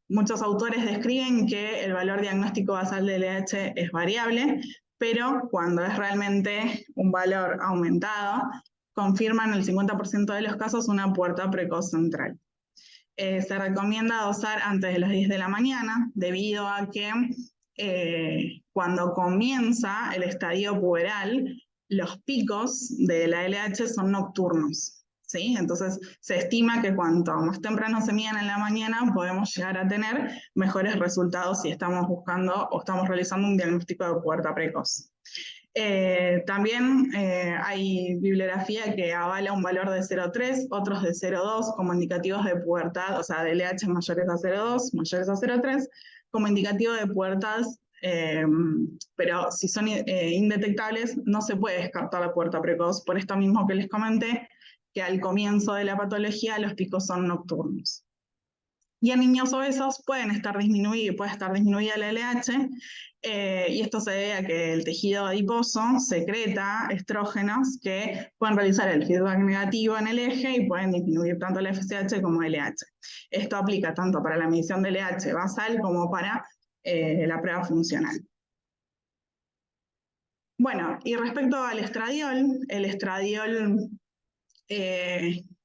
Muchos autores describen que el valor diagnóstico basal de LH es variable, pero cuando es realmente un valor aumentado, confirman en el 50% de los casos una puerta precoz central. Se recomienda dosar antes de las 10 de la mañana, debido a que cuando comienza el estadio puberal, los picos de la LH son nocturnos. ¿Sí? Entonces se estima que cuanto más temprano se midan en la mañana, podemos llegar a tener mejores resultados si estamos buscando o estamos realizando un diagnóstico de puerta precoz. También hay bibliografía que avala un valor de 0,3, otros de 0,2 como indicativos de pubertad, o sea, de LH mayores a 0,2, mayores a 0,3, como indicativo de pubertad, pero si son indetectables, no se puede descartar la puerta precoz, por esto mismo que les comenté, que al comienzo de la patología los picos son nocturnos. Y en niños obesos puede estar disminuida la LH, y esto se debe a que el tejido adiposo secreta estrógenos que pueden realizar el feedback negativo en el eje y pueden disminuir tanto la FSH como el LH. Esto aplica tanto para la medición del LH basal como para la prueba funcional. Bueno, y respecto al estradiol, el estradiol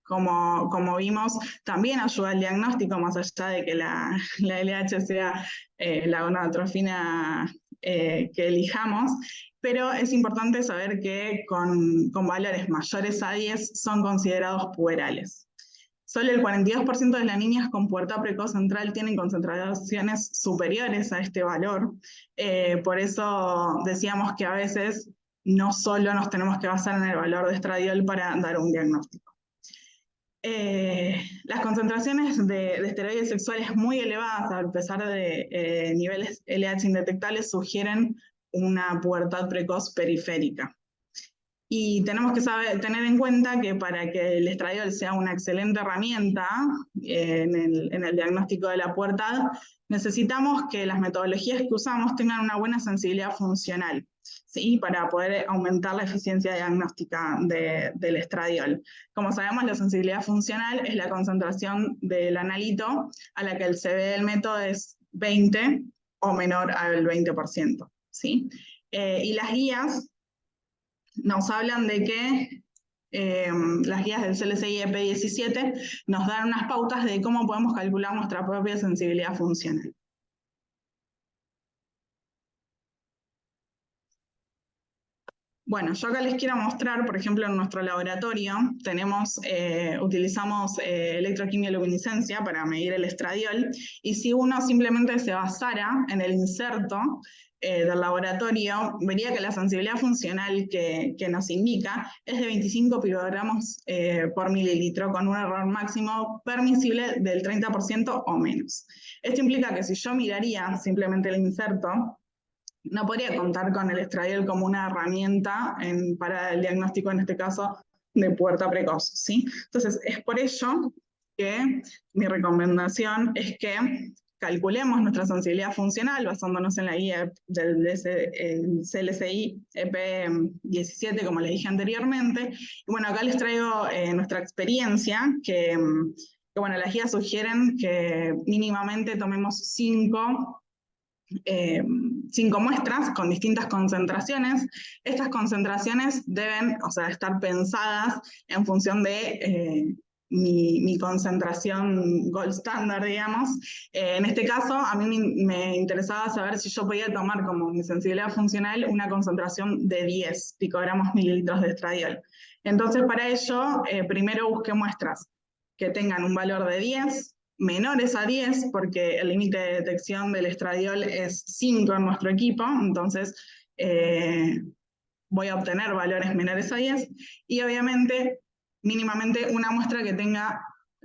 como vimos, también ayuda al diagnóstico, más allá de que la LH sea la gonadotrofina que elijamos, pero es importante saber que con valores mayores a 10 son considerados puberales. Solo el 42% de las niñas con pubertad precoz central tienen concentraciones superiores a este valor. Por eso decíamos que a veces no solo nos tenemos que basar en el valor de estradiol para dar un diagnóstico. Las concentraciones de esteroides sexuales muy elevadas, a pesar de niveles LH indetectables, sugieren una pubertad precoz periférica. Y tenemos que tener en cuenta que para que el estradiol sea una excelente herramienta en el diagnóstico de la pubertad, necesitamos que las metodologías que usamos tengan una buena sensibilidad funcional, ¿sí? Para poder aumentar la eficiencia diagnóstica del estradiol. Como sabemos, la sensibilidad funcional es la concentración del analito a la que el CV del método es 20 o menor al 20%, ¿sí? Y las guías nos hablan de que las guías del CLCI EP17 nos dan unas pautas de cómo podemos calcular nuestra propia sensibilidad funcional. Bueno, yo acá les quiero mostrar, por ejemplo, en nuestro laboratorio utilizamos electroquimioluminiscencia para medir el estradiol, y si uno simplemente se basara en el inserto del laboratorio, vería que la sensibilidad funcional que nos indica es de 25 picogramos por mililitro, con un error máximo permisible del 30% o menos. Esto implica que si yo miraría simplemente el inserto, no podría contar con el estradiol como una herramienta para el diagnóstico, en este caso, de pubertad precoz, ¿sí? Entonces, es por ello que mi recomendación es que calculemos nuestra sensibilidad funcional basándonos en la guía del CLCI EP17, como les dije anteriormente. Y bueno, acá les traigo nuestra experiencia, que bueno, las guías sugieren que mínimamente tomemos 5 muestras con distintas concentraciones. Estas concentraciones deben, estar pensadas en función de mi concentración gold standard, digamos. En este caso, a mí me interesaba saber si yo podía tomar como mi sensibilidad funcional una concentración de 10 picogramos mililitros de estradiol. Entonces, para ello, primero busqué muestras que tengan un valor de 10, menores a 10, porque el límite de detección del estradiol es 5 en nuestro equipo, entonces voy a obtener valores menores a 10, y obviamente mínimamente una muestra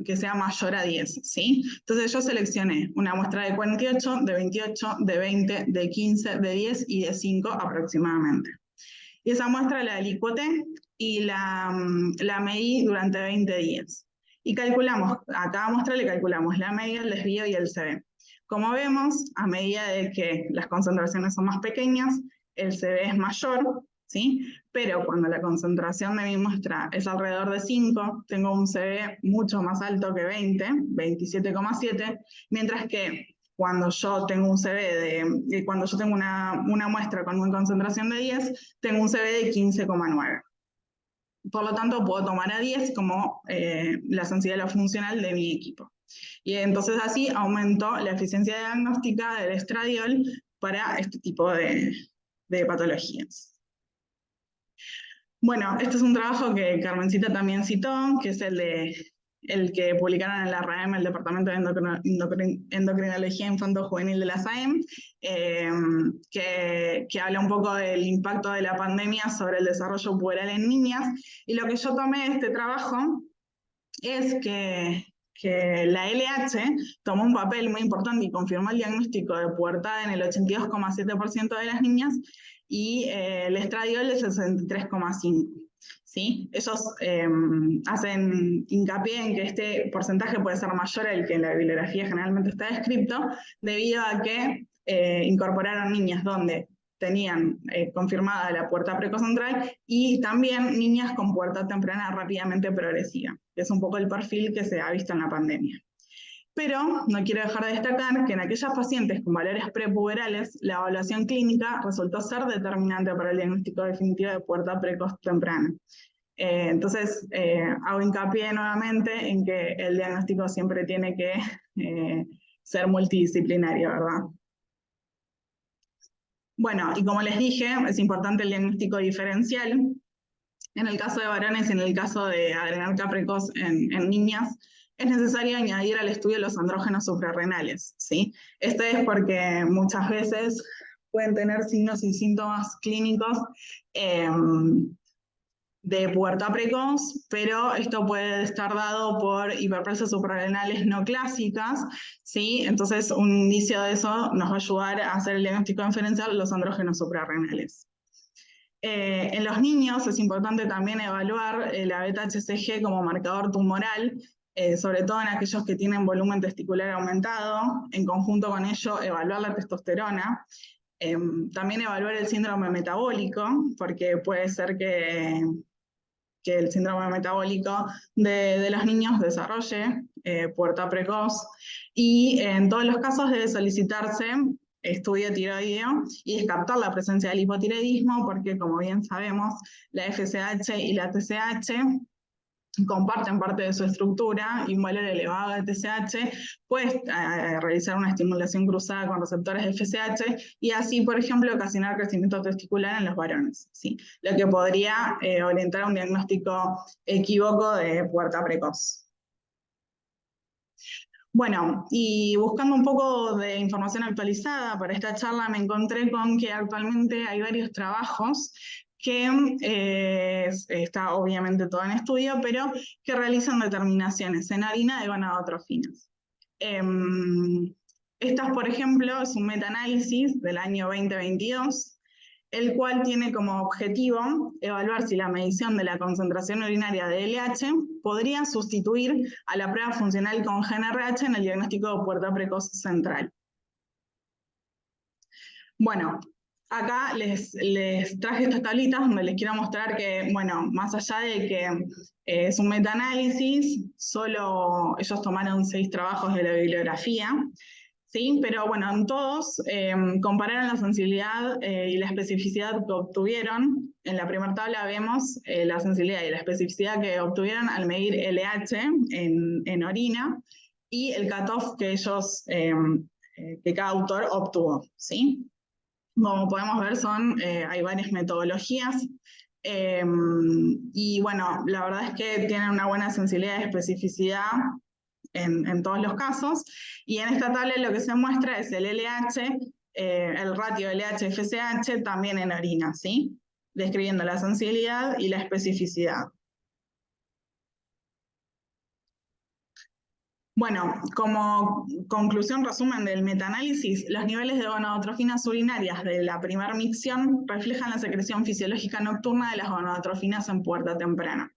que sea mayor a 10, ¿sí? Entonces yo seleccioné una muestra de 48, de 28, de 20, de 15, de 10 y de 5 aproximadamente. Y esa muestra la alicuoté y la medí durante 20 días. Y calculamos, a cada muestra le calculamos la media, el desvío y el CV. Como vemos, a medida de que las concentraciones son más pequeñas, el CV es mayor, ¿sí? Pero cuando la concentración de mi muestra es alrededor de 5, tengo un CV mucho más alto que 20, 27,7, mientras que cuando yo tengo un CV cuando yo tengo una muestra con una concentración de 10, tengo un CV de 15,9. Por lo tanto, puedo tomar a 10 como la sensibilidad funcional de mi equipo. Y entonces así aumentó la eficiencia diagnóstica del estradiol para este tipo de patologías. Bueno, este es un trabajo que Carmencita también citó, que es el que publicaron en la RAEM, el Departamento de Endocrinología Infanto-Juvenil de la SAEM, que habla un poco del impacto de la pandemia sobre el desarrollo puberal en niñas. Y lo que yo tomé de este trabajo es que la LH tomó un papel muy importante y confirmó el diagnóstico de pubertad en el 82,7% de las niñas, y el estradiol el 63,5%. ¿Sí? Ellos hacen hincapié en que este porcentaje puede ser mayor al que en la bibliografía generalmente está descrito, debido a que incorporaron niñas donde tenían confirmada la pubertad precocentral, y también niñas con pubertad temprana rápidamente progresiva, que es un poco el perfil que se ha visto en la pandemia. Pero no quiero dejar de destacar que en aquellas pacientes con valores prepuberales, la evaluación clínica resultó ser determinante para el diagnóstico definitivo de pubertad precoz temprana. Entonces, hago hincapié nuevamente en que el diagnóstico siempre tiene que ser multidisciplinario, ¿verdad? Bueno, y como les dije, es importante el diagnóstico diferencial. En el caso de varones y en el caso de adrenarca precoz en niñas, es necesario añadir al estudio los andrógenos suprarrenales, ¿sí? Esto es porque muchas veces pueden tener signos y síntomas clínicos de pubertad precoz, pero esto puede estar dado por hiperplasias suprarrenales no clásicas, ¿sí? Entonces, un indicio de eso nos va a ayudar a hacer el diagnóstico diferencial de los andrógenos suprarrenales. En los niños es importante también evaluar la beta-HCG como marcador tumoral, sobre todo en aquellos que tienen volumen testicular aumentado. En conjunto con ello, evaluar la testosterona. También evaluar el síndrome metabólico, porque puede ser que el síndrome metabólico de los niños desarrolle pubertad precoz, y en todos los casos debe solicitarse estudio tiroideo y descartar la presencia del hipotiroidismo, porque como bien sabemos, la FSH y la TSH comparten parte de su estructura, y un valor elevado de TSH puede realizar una estimulación cruzada con receptores de FSH y así, por ejemplo, ocasionar crecimiento testicular en los varones, ¿sí? Lo que podría orientar a un diagnóstico equívoco de pubertad precoz. Bueno, y buscando un poco de información actualizada para esta charla, me encontré con que actualmente hay varios trabajos que está obviamente todo en estudio, pero que realizan determinaciones en harina de gonadotrofinas. Estas, por ejemplo, es un metaanálisis del año 2022, el cual tiene como objetivo evaluar si la medición de la concentración urinaria de LH podría sustituir a la prueba funcional con GNRH en el diagnóstico de pubertad precoz central. Bueno, acá les traje estas tablitas donde les quiero mostrar que, bueno, más allá de que es un metaanálisis, solo ellos tomaron 6 trabajos de la bibliografía, ¿sí? Pero bueno, en todos compararon la sensibilidad y la especificidad que obtuvieron. En la primera tabla vemos la sensibilidad y la especificidad que obtuvieron al medir LH en orina y el cutoff que ellos, que cada autor obtuvo, ¿sí? Como podemos ver, hay varias metodologías. Y bueno, la verdad es que tienen una buena sensibilidad y especificidad en todos los casos, y en esta tabla lo que se muestra es el LH, el ratio LH-FSH también en orina, ¿sí? Describiendo la sensibilidad y la especificidad. Bueno, como conclusión, resumen del metaanálisis, los niveles de gonadotrofinas urinarias de la primera micción reflejan la secreción fisiológica nocturna de las gonadotrofinas en pubertad temprana.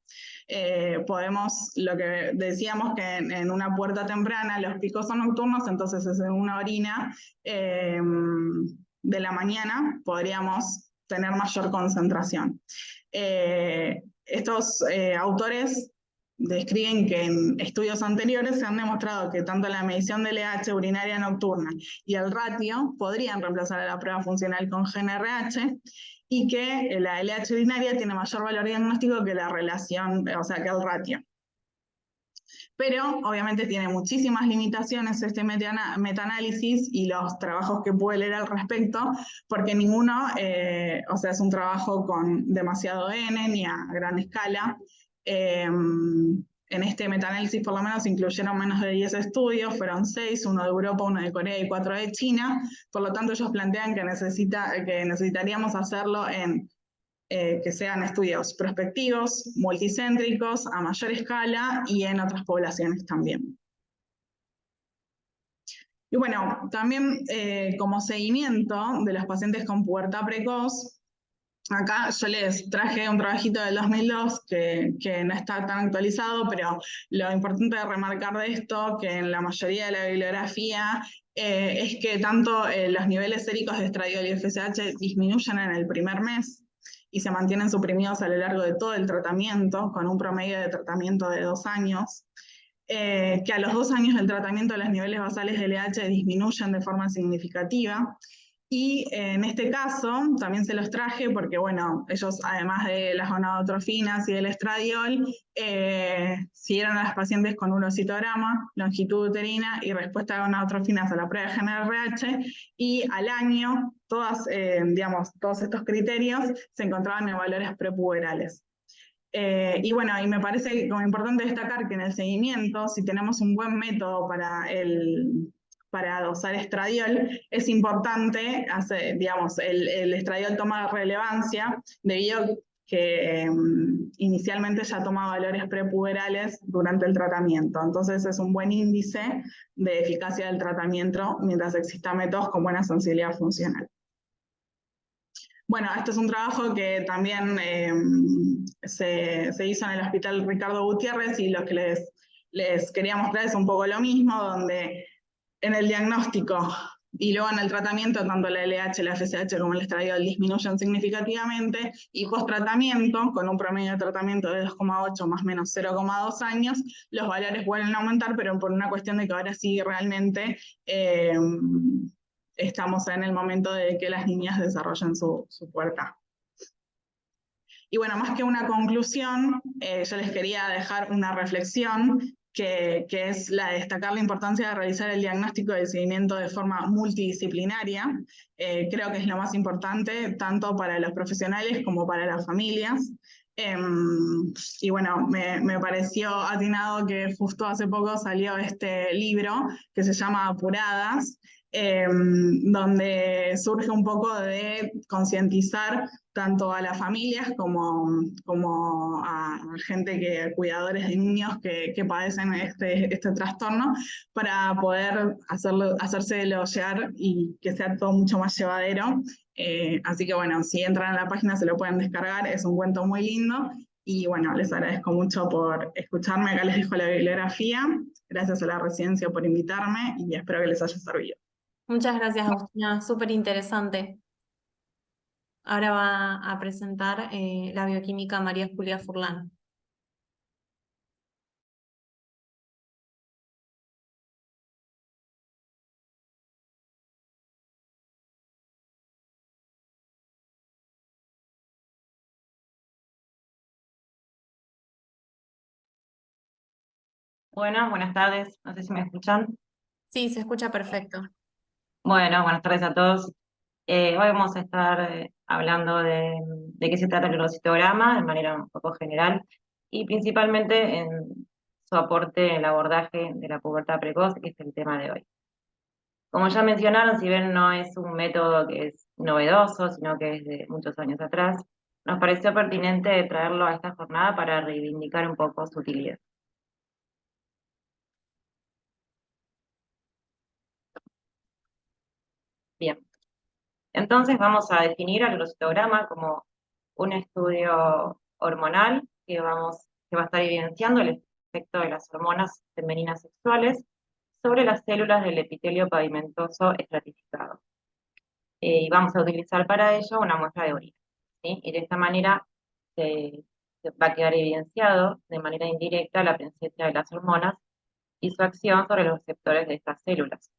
Lo que decíamos que en una pubertad temprana los picos son nocturnos, entonces es en una orina de la mañana podríamos tener mayor concentración. Estos autores describen que en estudios anteriores se han demostrado que tanto la medición de LH urinaria nocturna y el ratio podrían reemplazar a la prueba funcional con GNRH, y que la LH urinaria tiene mayor valor diagnóstico que la relación, o sea, que el ratio. Pero obviamente tiene muchísimas limitaciones este metaanálisis y los trabajos que pude leer al respecto, porque ninguno, o sea, es un trabajo con demasiado N ni a gran escala. En este metaanálisis por lo menos incluyeron menos de 10 estudios, fueron 6, uno de Europa, uno de Corea y 4 de China. Por lo tanto, ellos plantean que necesitaríamos hacerlo que sean estudios prospectivos, multicéntricos, a mayor escala y en otras poblaciones también. Y bueno, también como seguimiento de los pacientes con pubertad precoz, acá yo les traje un trabajito del 2002 que no está tan actualizado, pero lo importante de remarcar de esto, que en la mayoría de la bibliografía, es que tanto los niveles séricos de estradiol y FSH disminuyen en el primer mes y se mantienen suprimidos a lo largo de todo el tratamiento, con un promedio de tratamiento de 2 años. Que a los 2 años del tratamiento los niveles basales de LH disminuyen de forma significativa. Y en este caso también se los traje porque, bueno, ellos además de las gonadotrofinas y del estradiol, siguieron a las pacientes con urocitograma, longitud uterina y respuesta de gonadotrofinas a la prueba de GNRH, y al año todos estos criterios se encontraban en valores prepuberales. Y bueno, y me parece que como importante destacar que en el seguimiento, si tenemos un buen método para dosar estradiol, es importante el estradiol toma relevancia debido a que inicialmente ya toma valores prepuberales durante el tratamiento. Entonces es un buen índice de eficacia del tratamiento mientras existan métodos con buena sensibilidad funcional. Bueno, esto es un trabajo que también se hizo en el Hospital Ricardo Gutiérrez y lo que les quería mostrar es un poco lo mismo, donde en el diagnóstico y luego en el tratamiento, tanto la LH, la FSH como el estradiol disminuyen significativamente y post-tratamiento, con un promedio de tratamiento de 2,8 más o menos 0,2 años, los valores vuelven a aumentar, pero por una cuestión de que ahora sí realmente estamos en el momento de que las niñas desarrollen su pubertad. Y bueno, más que una conclusión, yo les quería dejar una reflexión que es la de destacar la importancia de realizar el diagnóstico y el seguimiento de forma multidisciplinaria. Creo que es lo más importante, tanto para los profesionales como para las familias. Y bueno, me pareció atinado que justo hace poco salió este libro que se llama Apuradas, donde surge un poco de concientizar tanto a las familias como a gente cuidadores de niños que padecen este trastorno, para poder hacérselo llegar y que sea todo mucho más llevadero. Así que bueno, si entran a la página se lo pueden descargar, es un cuento muy lindo. Y bueno, les agradezco mucho por escucharme, acá les dejo la bibliografía. Gracias a la Residencia por invitarme y espero que les haya servido. Muchas gracias, Agustina, súper interesante. Ahora va a presentar la bioquímica María Julia Furlan. Bueno, buenas tardes, no sé si me escuchan. Sí, se escucha perfecto. Bueno, buenas tardes a todos. Hoy vamos a estar hablando de qué se trata el velocitograma de manera un poco general y principalmente en su aporte en el abordaje de la pubertad precoz, que es el tema de hoy. Como ya mencionaron, si bien no es un método que es novedoso, sino que es de muchos años atrás, nos pareció pertinente traerlo a esta jornada para reivindicar un poco su utilidad. Bien. Entonces vamos a definir al velocitograma como un estudio hormonal que va a estar evidenciando el efecto de las hormonas femeninas sexuales sobre las células del epitelio pavimentoso estratificado. Y vamos a utilizar para ello una muestra de orina, ¿sí? Y de esta manera se va a quedar evidenciado de manera indirecta la presencia de las hormonas y su acción sobre los receptores de estas células.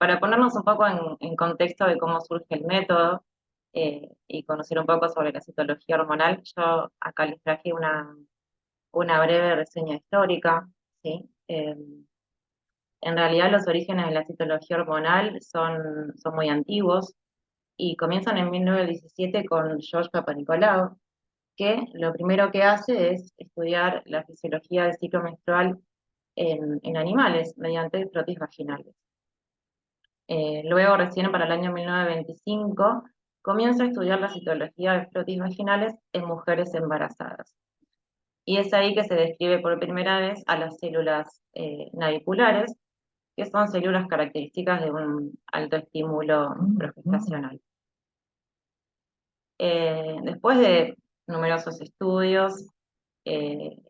Para ponernos un poco en contexto de cómo surge el método y conocer un poco sobre la citología hormonal, yo acá les traje una breve reseña histórica, ¿sí? En realidad los orígenes de la citología hormonal son muy antiguos y comienzan en 1917 con George Papanicolaou, que lo primero que hace es estudiar la fisiología del ciclo menstrual en animales mediante frotis vaginales. Luego, recién para el año 1925, comienza a estudiar la citología de frotis vaginales en mujeres embarazadas. Y es ahí que se describe por primera vez a las células naviculares, que son células características de un alto estímulo progestacional. Después de numerosos estudios en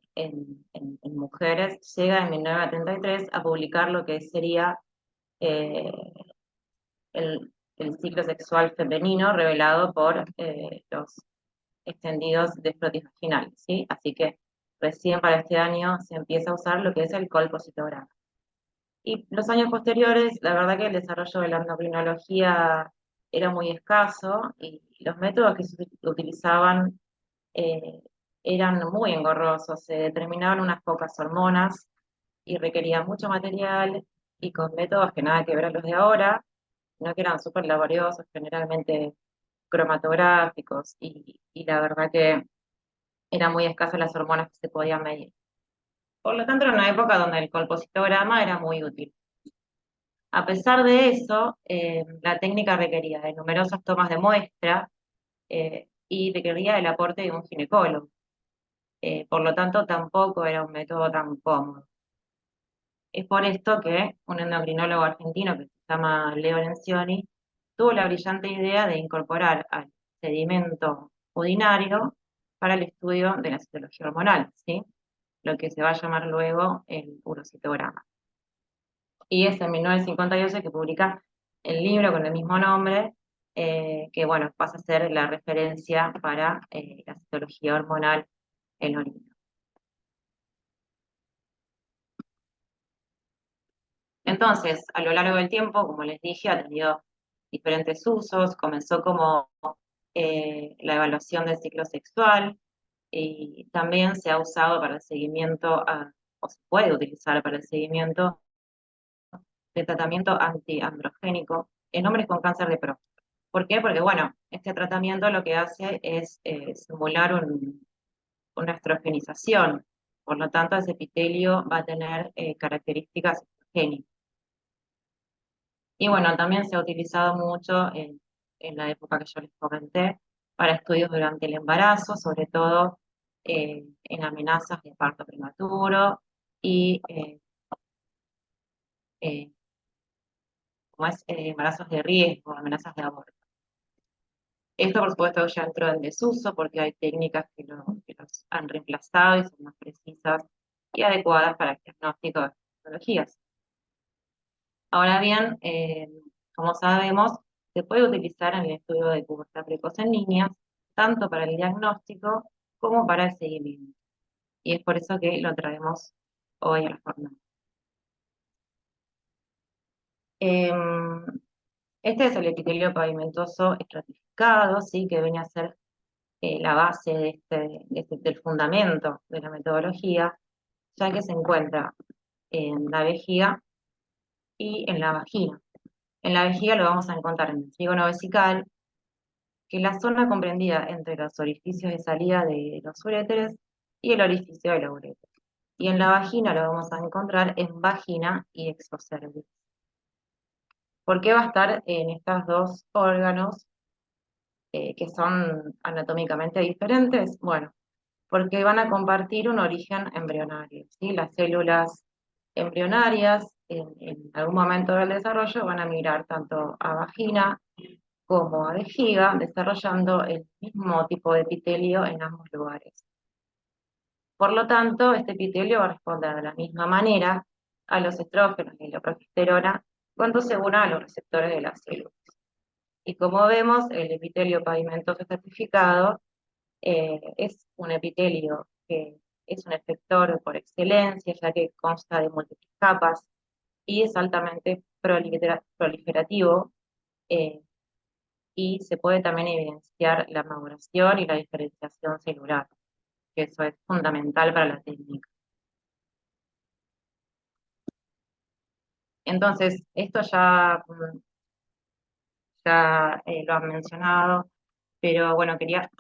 mujeres, llega en 1933 a publicar lo que sería el ciclo sexual femenino revelado por los extendidos de frotis vaginales, ¿sí? Así que recién para este año se empieza a usar lo que es el colpocitograma. Y los años posteriores, la verdad que el desarrollo de la endocrinología era muy escaso y los métodos que se utilizaban eh, eran muy engorrosos, se determinaban unas pocas hormonas y requerían mucho material y con métodos que nada que ver a los de ahora, no que eran súper laboriosos, generalmente cromatográficos, y la verdad que eran muy escasas las hormonas que se podían medir. Por lo tanto, era una época donde el colpocitograma era muy útil. A pesar de eso, la técnica requería de numerosas tomas de muestra y requería el aporte de un ginecólogo. Por lo tanto, tampoco era un método tan cómodo. Es por esto que un endocrinólogo argentino que se llama Leo Lencioni tuvo la brillante idea de incorporar al sedimento urinario para el estudio de la citología hormonal, ¿sí? Lo que se va a llamar luego el urocitograma. Y es en 1958 que publica el libro con el mismo nombre, que bueno, pasa a ser la referencia para la citología hormonal en orina. Entonces, a lo largo del tiempo, como les dije, ha tenido diferentes usos. Comenzó como la evaluación del ciclo sexual y también se ha usado para el seguimiento, o se puede utilizar para el seguimiento de tratamiento antiandrogénico en hombres con cáncer de próstata. ¿Por qué? Porque, bueno, este tratamiento lo que hace es simular una estrogenización. Por lo tanto, ese epitelio va a tener características estrogénicas. Y bueno, también se ha utilizado mucho en la época que yo les comenté para estudios durante el embarazo, sobre todo en amenazas de parto prematuro y embarazos de riesgo, amenazas de aborto. Esto, por supuesto, ya entró en desuso porque hay técnicas que los han reemplazado y son más precisas y adecuadas para el diagnóstico de patologías. Ahora bien, como sabemos, se puede utilizar en el estudio de pubertad precoz en niñas, tanto para el diagnóstico como para el seguimiento. Y es por eso que lo traemos hoy a la jornada. Este es el epitelio pavimentoso estratificado, ¿sí? Que viene a ser la base del fundamento de la metodología, ya que se encuentra en la vejiga y en la vagina. En la vejiga lo vamos a encontrar en el trígono vesical, que es la zona comprendida entre los orificios de salida de los uréteres y el orificio de la uretra. Y en la vagina lo vamos a encontrar en vagina y exocervix. ¿Por qué va a estar en estos dos órganos que son anatómicamente diferentes? Bueno, porque van a compartir un origen embrionario, ¿sí? Las células embrionarias en algún momento del desarrollo van a migrar tanto a vagina como a vejiga, desarrollando el mismo tipo de epitelio en ambos lugares. Por lo tanto, este epitelio va a responder de la misma manera a los estrógenos y la progesterona cuando se una a los receptores de las células. Y como vemos, el epitelio pavimentoso estratificado es un epitelio que es un efector por excelencia, ya que consta de múltiples capas y es altamente proliferativo, y se puede también evidenciar la maduración y la diferenciación celular, que eso es fundamental para la técnica. Entonces, esto ya lo han mencionado, pero bueno, quería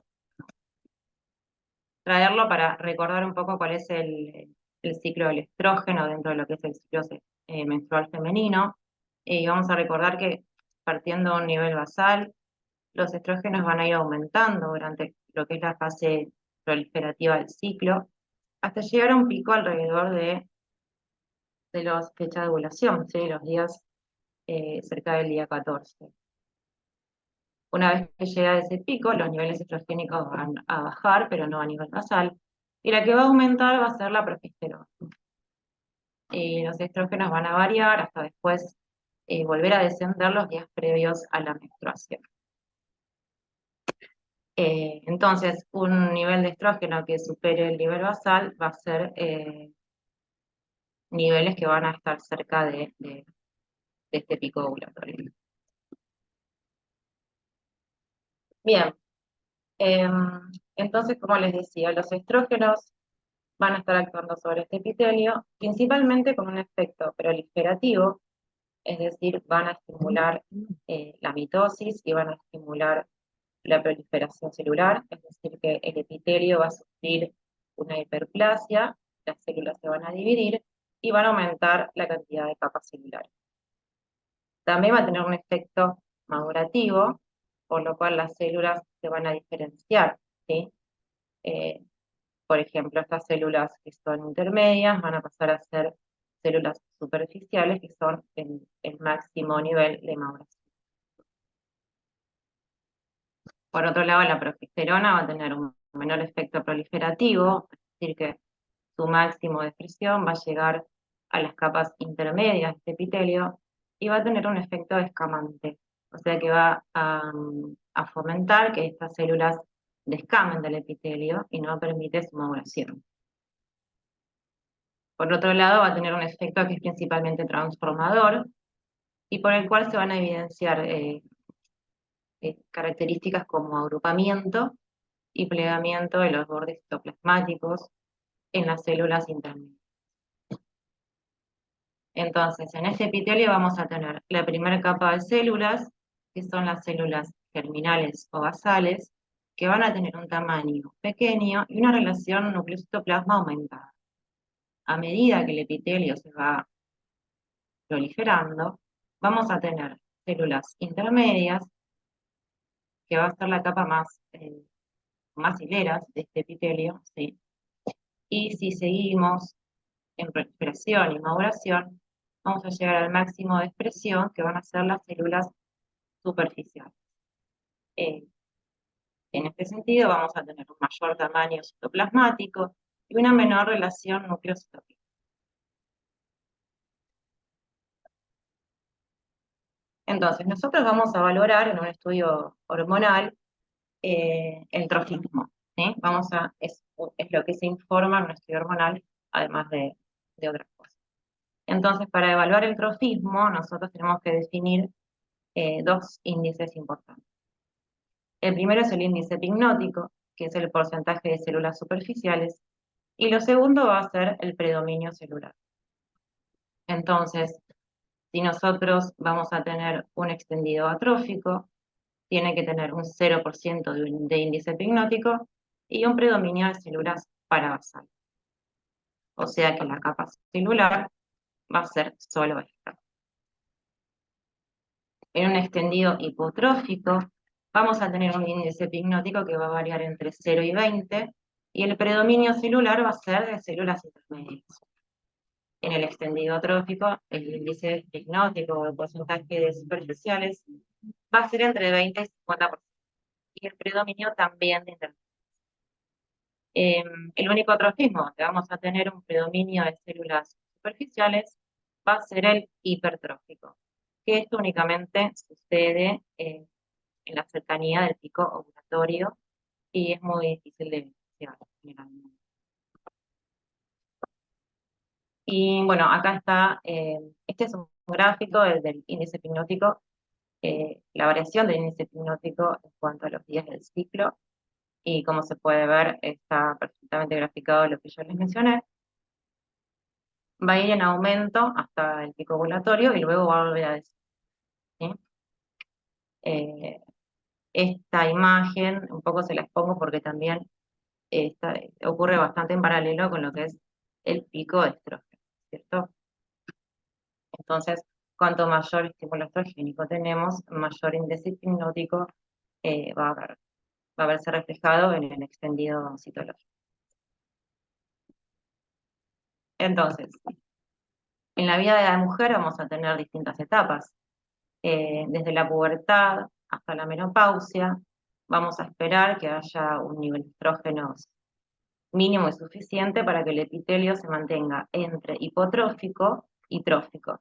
traerlo para recordar un poco cuál es el ciclo del estrógeno dentro de lo que es el ciclo menstrual femenino. Y vamos a recordar que partiendo de un nivel basal, los estrógenos van a ir aumentando durante lo que es la fase proliferativa del ciclo, hasta llegar a un pico alrededor de las fechas de ovulación, ¿sí? Los días cerca del día 14. Una vez que llega a ese pico, los niveles estrogénicos van a bajar, pero no a nivel basal, y la que va a aumentar va a ser la progesterona. Y los estrógenos van a variar hasta después volver a descender los días previos a la menstruación. Entonces, un nivel de estrógeno que supere el nivel basal va a ser niveles que van a estar cerca de este pico ovulatorio. Bien, entonces, como les decía, los estrógenos van a estar actuando sobre este epitelio, principalmente con un efecto proliferativo, es decir, van a estimular la mitosis y van a estimular la proliferación celular, es decir, que el epitelio va a sufrir una hiperplasia, las células se van a dividir y van a aumentar la cantidad de capas celulares. También va a tener un efecto madurativo, por lo cual las células se van a diferenciar, ¿sí? Por ejemplo, estas células que son intermedias van a pasar a ser células superficiales, que son el máximo nivel de maduración. Por otro lado, la progesterona va a tener un menor efecto proliferativo, es decir, que su máximo de expresión va a llegar a las capas intermedias de este epitelio y va a tener un efecto descamante, o sea que va a fomentar que estas células descamen del epitelio y no permite su maduración. Por otro lado, va a tener un efecto que es principalmente transformador y por el cual se van a evidenciar características como agrupamiento y plegamiento de los bordes citoplasmáticos en las células intermedias. Entonces, en este epitelio vamos a tener la primera capa de células, que son las células germinales o basales, que van a tener un tamaño pequeño y una relación núcleo-citoplasma aumentada. A medida que el epitelio se va proliferando, vamos a tener células intermedias, que va a ser la capa más hileras de este epitelio, ¿sí? Y si seguimos en proliferación y maduración, vamos a llegar al máximo de expresión, que van a ser las células superficiales. En este sentido, vamos a tener un mayor tamaño citoplasmático y una menor relación núcleo-citoplasma. Entonces, nosotros vamos a valorar en un estudio hormonal el trofismo, ¿sí? Es lo que se informa en un estudio hormonal, además de otras cosas. Entonces, para evaluar el trofismo, nosotros tenemos que definir dos índices importantes. El primero es el índice pignótico, que es el porcentaje de células superficiales, y lo segundo va a ser el predominio celular. Entonces, si nosotros vamos a tener un extendido atrófico, tiene que tener un 0% de índice pignótico y un predominio de células parabasales. O sea que la capa celular va a ser solo esta. En un extendido hipotrófico, vamos a tener un índice pignótico que va a variar entre 0 y 20, y el predominio celular va a ser de células intermedias. En el extendido atrófico, el índice pignótico o el porcentaje de superficiales va a ser entre 20 y 50%, y el predominio también de intermedias. El único atrofismo donde vamos a tener un predominio de células superficiales va a ser el hipertrófico, que esto únicamente sucede en la cercanía del pico ovulatorio y es muy difícil de evidenciar generalmente. Y bueno, acá está, este es un gráfico del índice pignótico, la variación del índice pignótico en cuanto a los días del ciclo, y como se puede ver, está perfectamente graficado lo que yo les mencioné. Va a ir en aumento hasta el pico ovulatorio y luego va a volver a descender, ¿sí? Esta imagen, un poco se la expongo porque también ocurre bastante en paralelo con lo que es el pico de estrógeno, ¿cierto? Entonces, cuanto mayor estímulo estrogénico tenemos, mayor índice pignótico va a verse reflejado en el extendido citológico. Entonces, en la vida de la mujer vamos a tener distintas etapas. Desde la pubertad hasta la menopausia, vamos a esperar que haya un nivel de estrógenos mínimo y suficiente para que el epitelio se mantenga entre hipotrófico y trófico.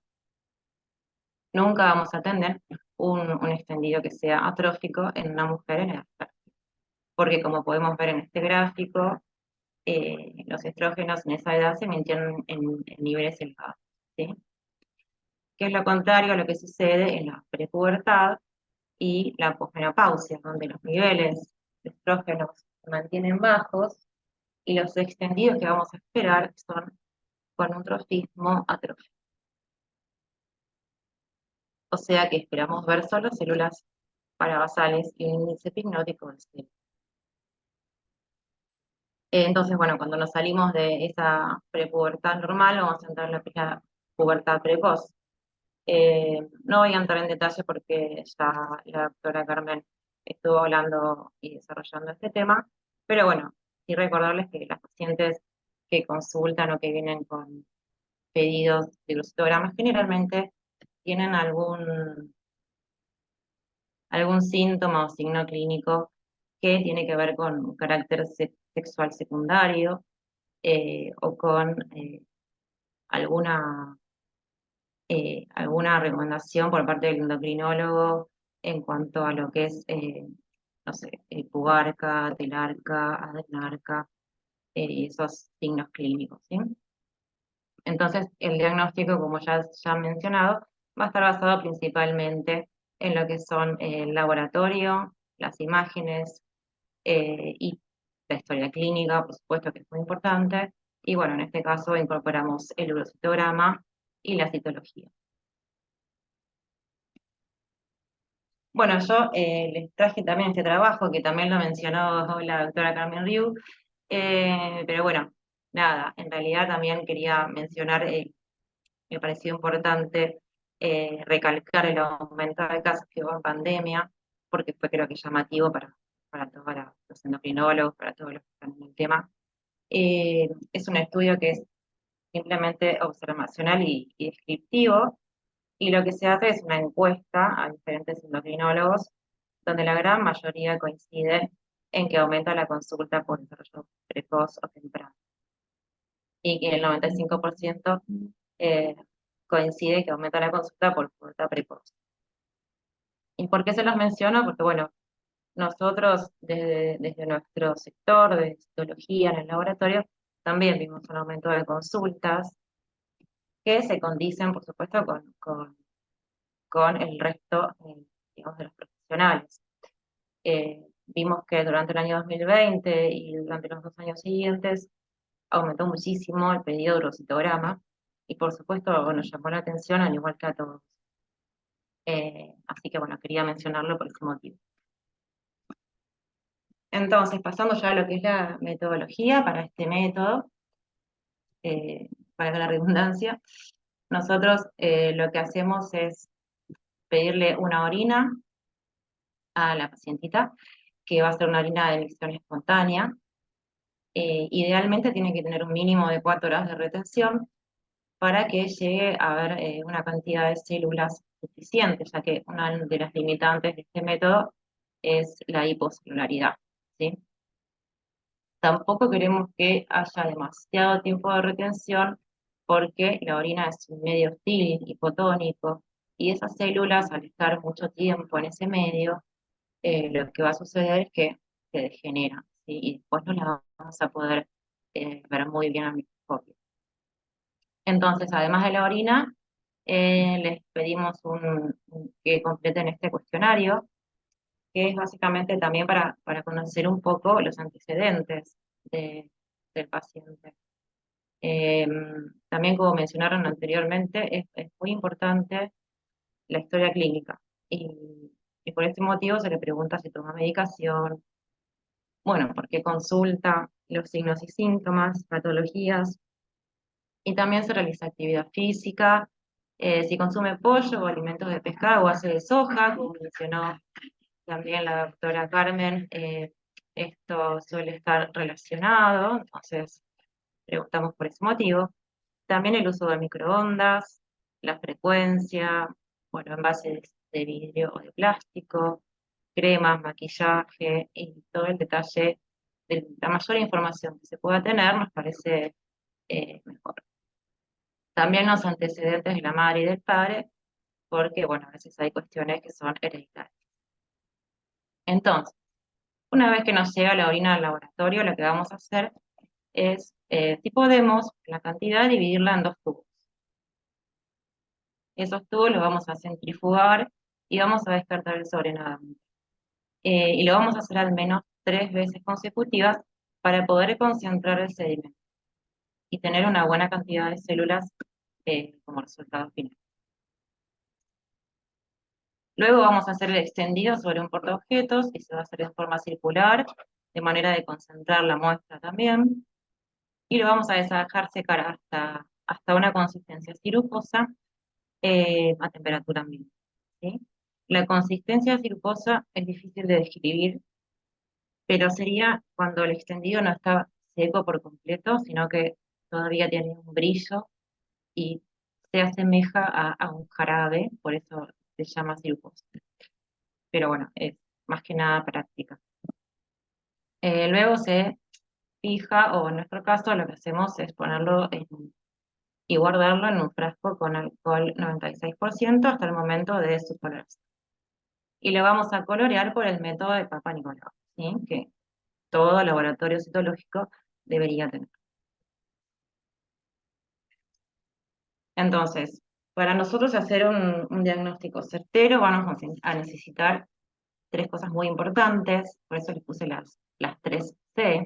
Nunca vamos a tener un extendido que sea atrófico en una mujer en edad fértil, porque como podemos ver en este gráfico, los estrógenos en esa edad se mantienen en niveles elevados, ¿sí? Que es lo contrario a lo que sucede en la prepubertad y la posmenopausia, donde los niveles de estrógenos se mantienen bajos y los extendidos que vamos a esperar son con un trofismo atrófico. O sea que esperamos ver solo células parabasales y un índice pignótico de 0. Entonces, bueno, cuando nos salimos de esa prepubertad normal, vamos a entrar en la pubertad precoz. No voy a entrar en detalle porque ya la doctora Carmen estuvo hablando y desarrollando este tema, pero bueno, sí recordarles que las pacientes que consultan o que vienen con pedidos de glucitogramas generalmente tienen algún síntoma o signo clínico que tiene que ver con un carácter sexual secundario o con alguna, alguna recomendación por parte del endocrinólogo en cuanto a lo que es, no sé, pubarca, telarca, adrenarca, esos signos clínicos, ¿sí? Entonces, el diagnóstico, como ya han mencionado, va a estar basado principalmente en lo que son el laboratorio, las imágenes y la historia clínica, por supuesto que es muy importante. Y bueno, en este caso incorporamos el urocitograma y la citología. Bueno, yo les traje también este trabajo, que también lo mencionó la doctora Carmen Riu, pero bueno, nada, en realidad también quería mencionar, me pareció importante recalcar el aumento de casos que hubo en pandemia, porque fue creo que llamativo para todos los endocrinólogos, para todos los que están en el tema. Es un estudio que es simplemente observacional y descriptivo, y lo que se hace es una encuesta a diferentes endocrinólogos, donde la gran mayoría coincide en que aumenta la consulta por desarrollo precoz o temprano, y que el 95% eh, coincide que aumenta la consulta por pubertad precoz. ¿Y por qué se los menciono? Porque, bueno, nosotros desde nuestro sector de citología en el laboratorio también vimos un aumento de consultas que se condicen, por supuesto, con el resto, digamos, de los profesionales. Vimos que durante el año 2020 y durante los 2 años siguientes aumentó muchísimo el pedido de urocitograma y, por supuesto, bueno, llamó la atención al igual que a todos. Así que, bueno, quería mencionarlo por ese motivo. Entonces, pasando ya a lo que es la metodología para este método, para la redundancia, nosotros lo que hacemos es pedirle una orina a la pacientita, que va a ser una orina de emisión espontánea. Idealmente tiene que tener un mínimo de 4 horas de retención para que llegue a haber una cantidad de células suficiente, ya que una de las limitantes de este método es la hipocelularidad, ¿sí? Tampoco queremos que haya demasiado tiempo de retención porque la orina es un medio hostil, hipotónico, y esas células al estar mucho tiempo en ese medio, lo que va a suceder es que se degeneran, ¿sí? Y después no las vamos a poder ver muy bien al microscopio. Entonces, además de la orina, les pedimos que completen este cuestionario, que es básicamente también para conocer un poco los antecedentes del paciente. También, como mencionaron anteriormente, es muy importante la historia clínica. Y por este motivo se le pregunta si toma medicación, bueno, por qué consulta, los signos y síntomas, patologías, y también se realiza actividad física, si consume pollo o alimentos de pescado o hace de soja, como mencionó también la doctora Carmen, esto suele estar relacionado, entonces preguntamos por ese motivo. También el uso de microondas, la frecuencia, bueno, envases de vidrio o de plástico, cremas, maquillaje y todo el detalle de la mayor información que se pueda tener nos parece mejor. También los antecedentes de la madre y del padre, porque, bueno, a veces hay cuestiones que son hereditarias. Entonces, una vez que nos llega la orina al laboratorio, lo que vamos a hacer es, si podemos, la cantidad, dividirla en 2 tubos. Esos tubos los vamos a centrifugar y vamos a descartar el sobrenadante. Y lo vamos a hacer al menos 3 veces consecutivas para poder concentrar el sedimento y tener una buena cantidad de células como resultado final. Luego vamos a hacer el extendido sobre un portaobjetos y se va a hacer de forma circular, de manera de concentrar la muestra también. Y lo vamos a dejar secar hasta una consistencia siruposa a temperatura ambiente, ¿sí? La consistencia siruposa es difícil de describir, pero sería cuando el extendido no está seco por completo, sino que todavía tiene un brillo y se asemeja a un jarabe, por eso se llama siruposa. Pero bueno, es más que nada práctica. Luego se fija, o en nuestro caso lo que hacemos es ponerlo y guardarlo en un frasco con alcohol 96% hasta el momento de su coloración. Y lo vamos a colorear por el método de Papa Nicolau, ¿sí? Que todo laboratorio citológico debería tener. Entonces, para nosotros hacer un diagnóstico certero vamos a necesitar tres cosas muy importantes, por eso les puse las 3C.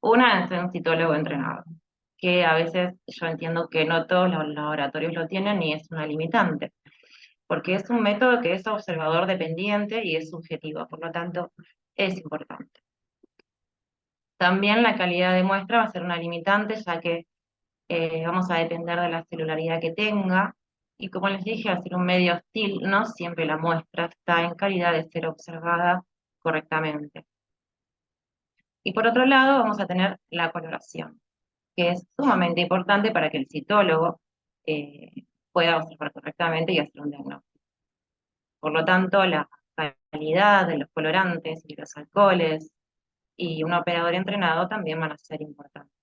Una es ser un citólogo entrenado, que a veces yo entiendo que no todos los laboratorios lo tienen y es una limitante, porque es un método que es observador dependiente y es subjetivo, por lo tanto es importante. También la calidad de muestra va a ser una limitante, ya que vamos a depender de la celularidad que tenga, y como les dije, al ser un medio hostil, no siempre la muestra está en calidad de ser observada correctamente. Y por otro lado, vamos a tener la coloración, que es sumamente importante para que el citólogo pueda observar correctamente y hacer un diagnóstico. Por lo tanto, la calidad de los colorantes y los alcoholes y un operador entrenado también van a ser importantes.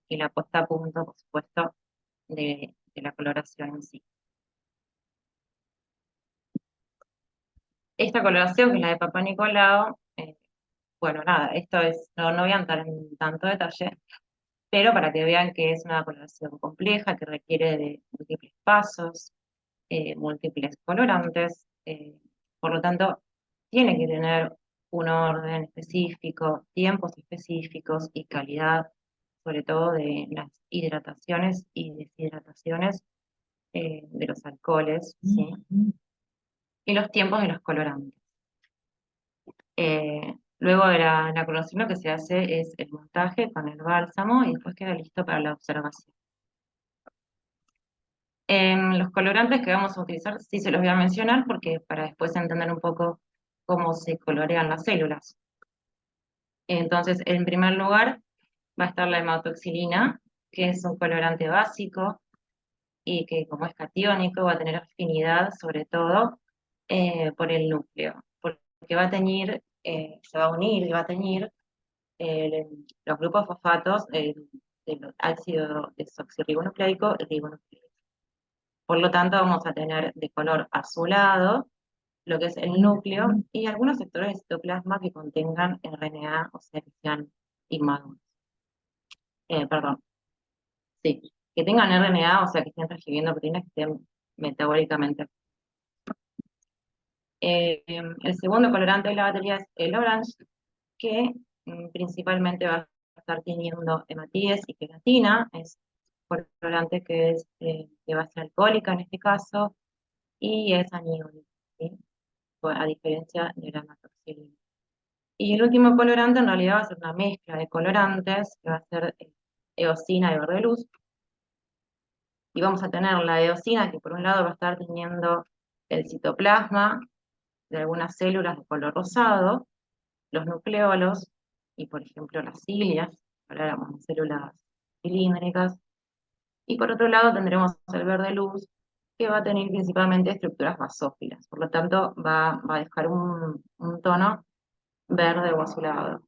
Y la puesta a punto, por supuesto, de la coloración en sí. Esta coloración, que es la de Papa Nicolau, bueno, nada, esto es, no voy a entrar en tanto detalle, pero para que vean que es una coloración compleja, que requiere de múltiples pasos, múltiples colorantes, por lo tanto, tiene que tener un orden específico, tiempos específicos y calidad, sobre todo de las hidrataciones y deshidrataciones de los alcoholes, ¿sí? Y los tiempos de los colorantes. Luego de la coloración lo que se hace es el montaje con el bálsamo y después queda listo para la observación. Los colorantes que vamos a utilizar sí se los voy a mencionar porque para después entender un poco cómo se colorean las células. Entonces, en primer lugar va a estar la hematoxilina, que es un colorante básico y que como es catiónico va a tener afinidad sobre todo por el núcleo, porque va a teñir, se va a unir y va a teñir los grupos fosfatos del ácido desoxirribonucleico y ribonucleico. Por lo tanto, vamos a tener de color azulado lo que es el núcleo y algunos sectores de citoplasma que contengan RNA, o sea, que sean inmaduros. Perdón, sí, que tengan RNA, o sea, que estén transcribiendo proteínas que estén metabólicamente activas. El segundo colorante de la batería es el orange, que principalmente va a estar teniendo hematíes y queratina, es un colorante que es de base alcohólica en este caso, y es aniónico, ¿sí? A diferencia de la hematoxilina. Y el último colorante en realidad va a ser una mezcla de colorantes, que va a ser eosina y verde luz. Y vamos a tener la eosina, que por un lado va a estar teniendo el citoplasma de algunas células de color rosado, los nucleolos, y por ejemplo las cilias, habláramos de células cilíndricas. Y por otro lado tendremos el verde luz, que va a tener principalmente estructuras basófilas. Por lo tanto, va a dejar un tono verde o azulado.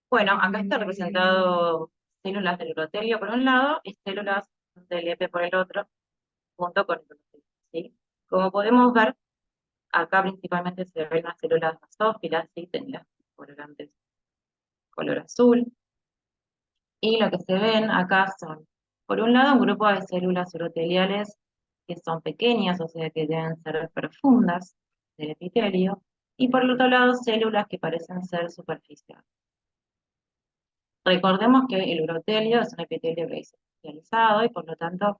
Bueno, acá está representado células del urotelio por un lado y células del EP por el otro, junto con el urotelio, ¿sí? Como podemos ver, acá principalmente se ven las células basófilas, ¿sí? Tenidas colorantes color azul. Y lo que se ven acá son, por un lado, un grupo de células uroteliales que son pequeñas, o sea que deben ser profundas del epitelio, y por el otro lado, células que parecen ser superficiales. Recordemos que el urotelio es un epitelio que es especializado y por lo tanto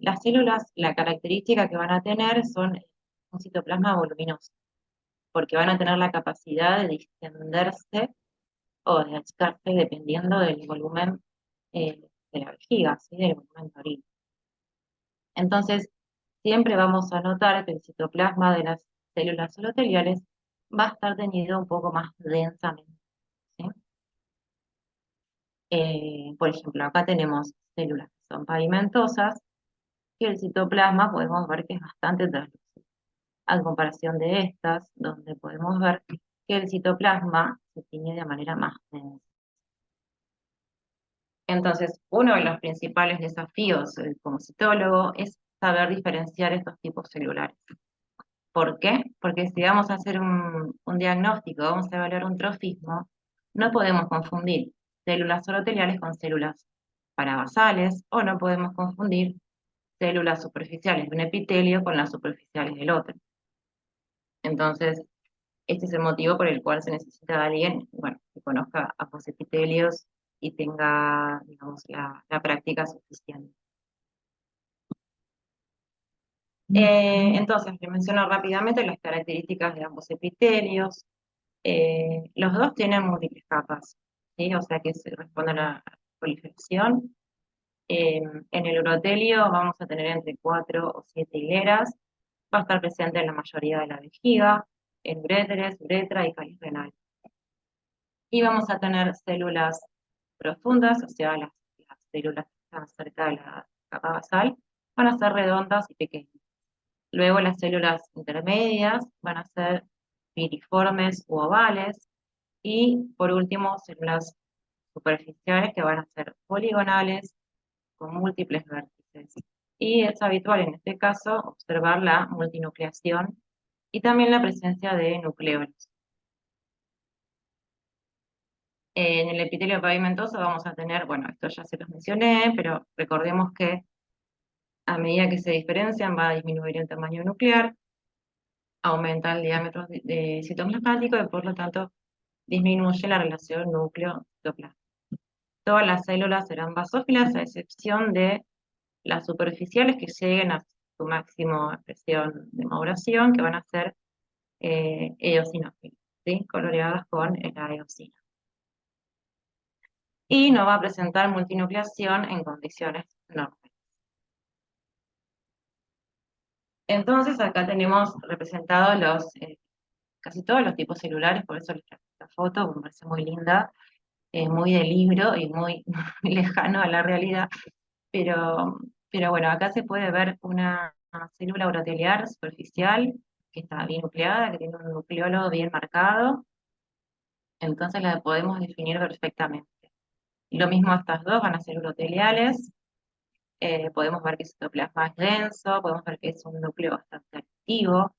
las células, la característica que van a tener son un citoplasma voluminoso, porque van a tener la capacidad de distenderse o de achicarse dependiendo del volumen de la vejiga, ¿sí? Del volumen de orina. Entonces, siempre vamos a notar que el citoplasma de las células uroteliales va a estar teñido un poco más densamente, ¿sí? Por ejemplo, acá tenemos células que son pavimentosas, y el citoplasma podemos ver que es bastante translúcido. a comparación de estas, donde podemos ver que el citoplasma se tiñe de manera más densa. Entonces, uno de los principales desafíos como citólogo es saber diferenciar estos tipos celulares. ¿Por qué? Porque si vamos a hacer un diagnóstico, vamos a evaluar un trofismo, no podemos confundir células oroteliales con células parabasales, o no podemos confundir células superficiales de un epitelio con las superficiales del otro. Entonces, este es el motivo por el cual se necesita alguien, bueno, que conozca ambos epitelios y tenga, digamos, la práctica suficiente. Entonces, les menciono rápidamente las características de ambos epitelios. Los dos tienen múltiples capas, ¿sí? O sea que se responde a la proliferación. En el urotelio vamos a tener entre 4 o 7 hileras. Va a estar presente en la mayoría de la vejiga, en uréteres, uretra y cáliz renal. Y vamos a tener células profundas, o sea, las células que están cerca de la capa basal, van a ser redondas y pequeñas. Luego las células intermedias van a ser piriformes u ovales. Y por último, células superficiales que van a ser poligonales con múltiples vértices. Y es habitual en este caso observar la multinucleación y también la presencia de nucleolos. En el epitelio pavimentoso vamos a tener, bueno, esto ya se los mencioné, pero recordemos que a medida que se diferencian va a disminuir el tamaño nuclear, aumenta el diámetro de citoplasmático y por lo tanto disminuye la relación núcleo-citoplasma. Todas las células serán basófilas a excepción de las superficiales que lleguen a su máximo expresión de maduración, que van a ser eosinófilas, ¿sí? Coloreadas con la eosina. Y no va a presentar multinucleación en condiciones normales. Entonces acá tenemos representados casi todos los tipos celulares, por eso les traje esta foto, me parece muy linda, muy de libro y muy lejano a la realidad, pero bueno, acá se puede ver una célula uroteliar superficial que está bien nucleada, que tiene un nucleolo bien marcado, entonces la podemos definir perfectamente. Lo mismo estas dos van a ser uroteliales, podemos ver que el citoplasma es denso, podemos ver que es un núcleo bastante activo,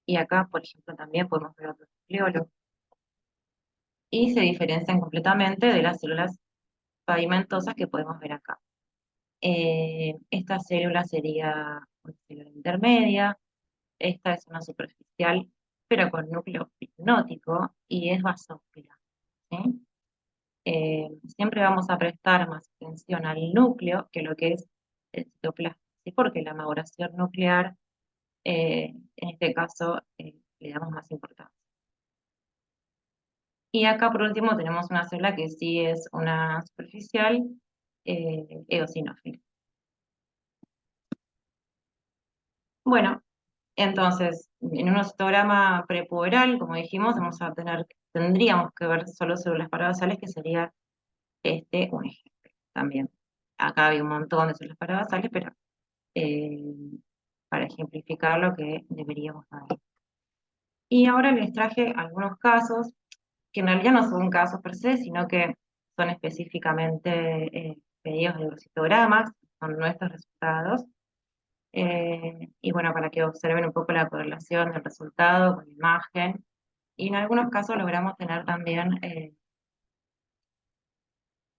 y acá, por ejemplo, también podemos ver otro nucleolo. Y se diferencian completamente de las células pavimentosas que podemos ver acá. Esta célula sería una célula intermedia, esta es una superficial, pero con núcleo hipnótico y es basófila, ¿sí? Siempre vamos a prestar más atención al núcleo que lo que es el citoplasma, ¿sí? Porque la maduración nuclear, en este caso, le damos más importancia. Y acá por último tenemos una célula que sí es una superficial eosinófila. Bueno, entonces, en un histograma prepuberal, como dijimos, tendríamos que ver solo células parabasales, que sería un ejemplo también. Acá hay un montón de células parabasales, pero para ejemplificar lo que deberíamos ver. Y ahora les traje algunos casos, que en realidad no son casos per se, sino que son específicamente pedidos de los histogramas, son nuestros resultados. Y bueno, para que observen un poco la correlación del resultado con la imagen. Y en algunos casos logramos tener también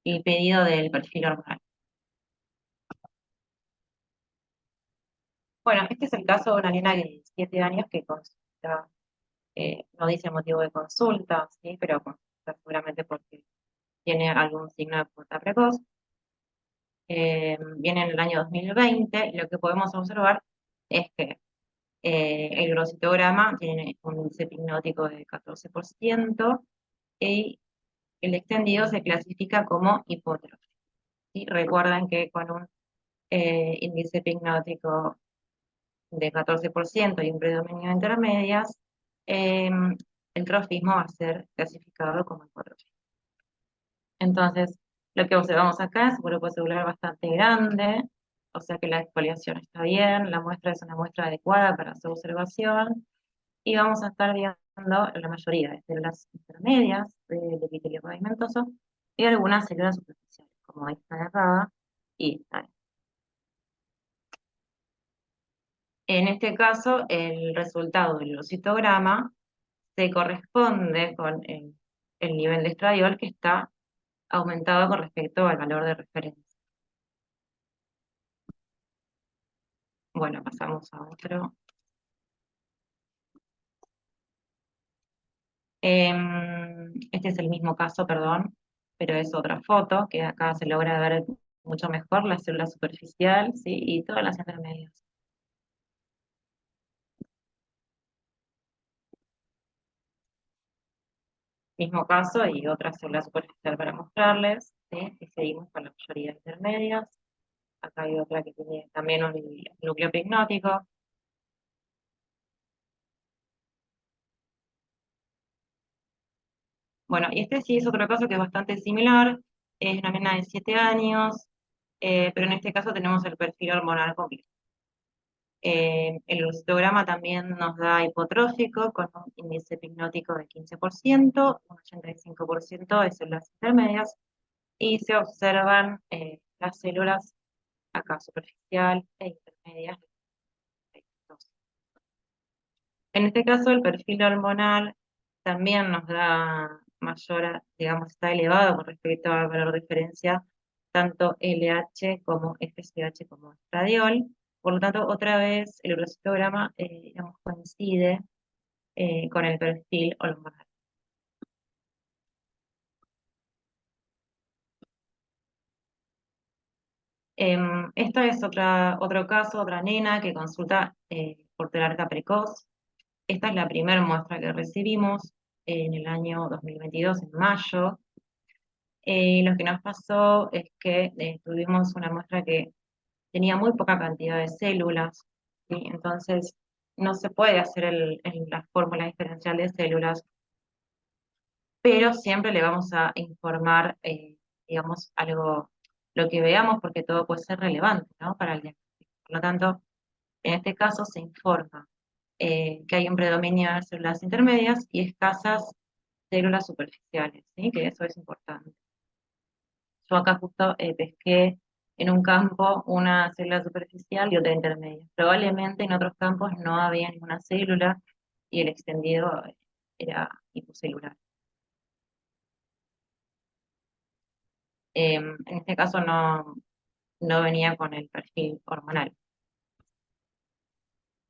el pedido del perfil hormonal. Bueno, este es el caso de una nena de 17 años que consulta, no dice motivo de consulta, ¿sí? Pero consulta seguramente porque tiene algún signo de pubertad precoz. Viene en el año 2020 y lo que podemos observar es que el glositograma tiene un índice epinótico de 14% y el extendido se clasifica como hipótrofo. ¿Sí? Recuerden que con un índice epinótico de 14% y un predominio de intermedias, el trofismo va a ser clasificado como hipótrofo. Entonces, lo que observamos acá es un grupo celular bastante grande, o sea que la exfoliación está bien, la muestra es una muestra adecuada para su observación, y vamos a estar viendo la mayoría de células intermedias del epitelio pavimentoso y algunas células superficiales, como esta de acá y esta de acá. En este caso, el resultado del citograma se corresponde con el nivel de estradiol que está aumentado con respecto al valor de referencia. Bueno, pasamos a otro. Este es el mismo caso, perdón, pero es otra foto, que acá se logra ver mucho mejor la célula superficial, ¿sí? Y todas las intermedias. Mismo caso y otra célula superficial para mostrarles, ¿sí? Y seguimos con la mayoría de intermedias. Acá hay otra que tiene también un núcleo pigmótico. Bueno, y este sí es otro caso que es bastante similar, es una nena de 7 años, pero en este caso tenemos el perfil hormonal completo. El histograma también nos da hipotrófico con un índice pigmótico de 15%, un 85% de células intermedias, y se observan las células acá superficial e intermedias. En este caso, el perfil hormonal también nos da mayor, digamos, está elevado con respecto al valor de referencia, tanto LH como FSH como estradiol. Por lo tanto, otra vez el urocitograma digamos, coincide con el perfil hormonal. Esta es otro caso, otra nena que consulta por telarca precoz. Esta es la primera muestra que recibimos en el año 2022, en mayo. Lo que nos pasó es que tuvimos una muestra que tenía muy poca cantidad de células, ¿sí? Entonces no se puede hacer la fórmula diferencial de células, pero siempre le vamos a informar, digamos, algo, lo que veamos, porque todo puede ser relevante, ¿no? Para el diagnóstico. Por lo tanto, en este caso se informa que hay un predominio de células intermedias y escasas células superficiales, ¿sí? Que eso es importante. Yo acá justo pesqué en un campo una célula superficial y otra intermedia. Probablemente en otros campos no había ninguna célula y el extendido era hipocelular. En este caso no venía con el perfil hormonal.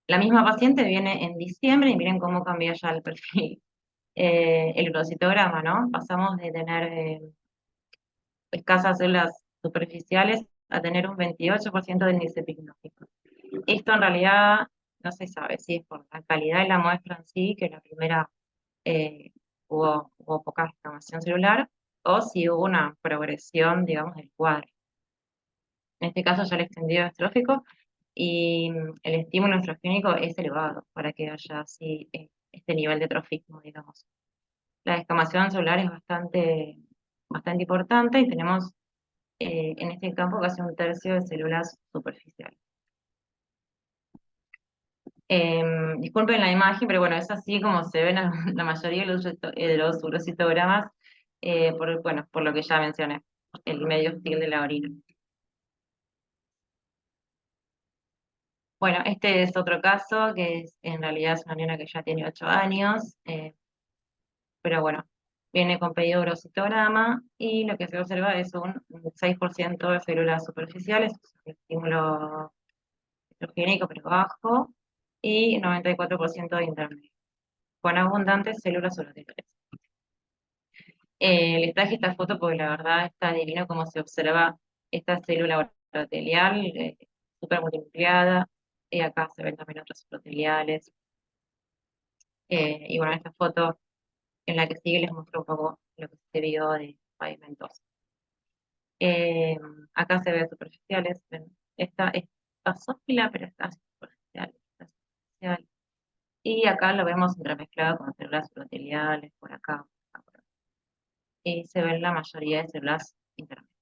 La misma paciente viene en diciembre y miren cómo cambia ya el perfil, el urocitograma, ¿no? Pasamos de tener escasas células superficiales a tener un 28% de índice pigmótico. Esto en realidad no se sabe si es por la calidad de la muestra en sí, que la primera hubo poca inflamación celular, o si hubo una progresión, digamos, del cuadro. En este caso ya el extendido estrófico y el estímulo estrogénico es elevado para que haya así este nivel de trofismo, digamos. La descamación celular es bastante importante y tenemos en este campo casi un tercio de células superficiales. Disculpen la imagen, pero bueno, es así como se ven la mayoría de los urocitogramas, por lo que ya mencioné, el medio hostil de la orina. Bueno, este es otro caso, que en realidad es una nena que ya tiene 8 años, pero bueno, viene con pedido de urocitograma y lo que se observa es un 6% de células superficiales, un estímulo estrogénico pero bajo, y 94% de intermedio, con abundantes células uroteliales. Les traje esta foto porque la verdad está divino cómo se observa esta célula urotelial, súper multinucleada, y acá se ven también otras uroteliales. Y bueno, esta foto en la que sigue les muestro un poco lo que se vio de pavimentoso. Acá se ve superficiales, ven, esta es basófila, pero está superficial, está superficial. Y acá lo vemos entremezclado con células uroteliales, por acá, por acá. Y se ven la mayoría de células intermedias.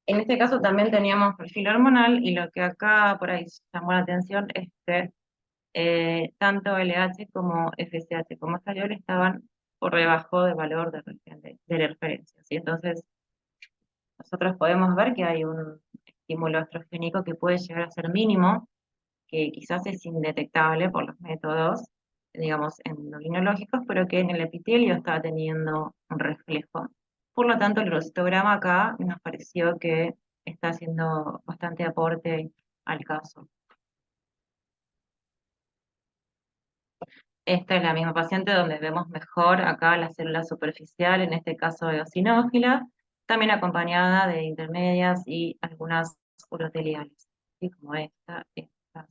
En este caso también teníamos perfil hormonal y lo que acá por ahí llamó la atención es que tanto LH como FSH como estradiol estaban por debajo del valor de la referencia, ¿sí? Entonces, nosotros podemos ver que hay un estímulo estrogénico que puede llegar a ser mínimo, que quizás es indetectable por los métodos, digamos, endocrinológicos, pero que en el epitelio está teniendo un reflejo. Por lo tanto, el urocitograma acá nos pareció que está haciendo bastante aporte al caso. Esta es la misma paciente donde vemos mejor acá la célula superficial, en este caso eosinófila, también acompañada de intermedias y algunas uroteliales, así como esta y esta.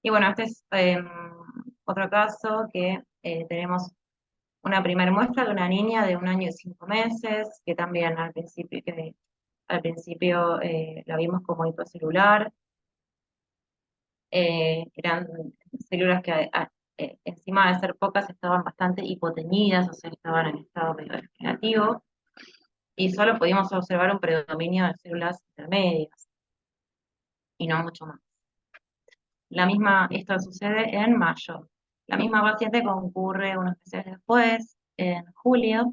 Y bueno, este es otro caso que tenemos una primera muestra de una niña de 1 año y 5 meses, que también al principio la vimos como hipocelular. Eran células que encima de ser pocas estaban bastante hipoteñidas, o sea, estaban en estado medio degenerativo, y solo pudimos observar un predominio de células intermedias, y no mucho más. Esto sucede en mayo. La misma paciente concurre unos meses después, en julio,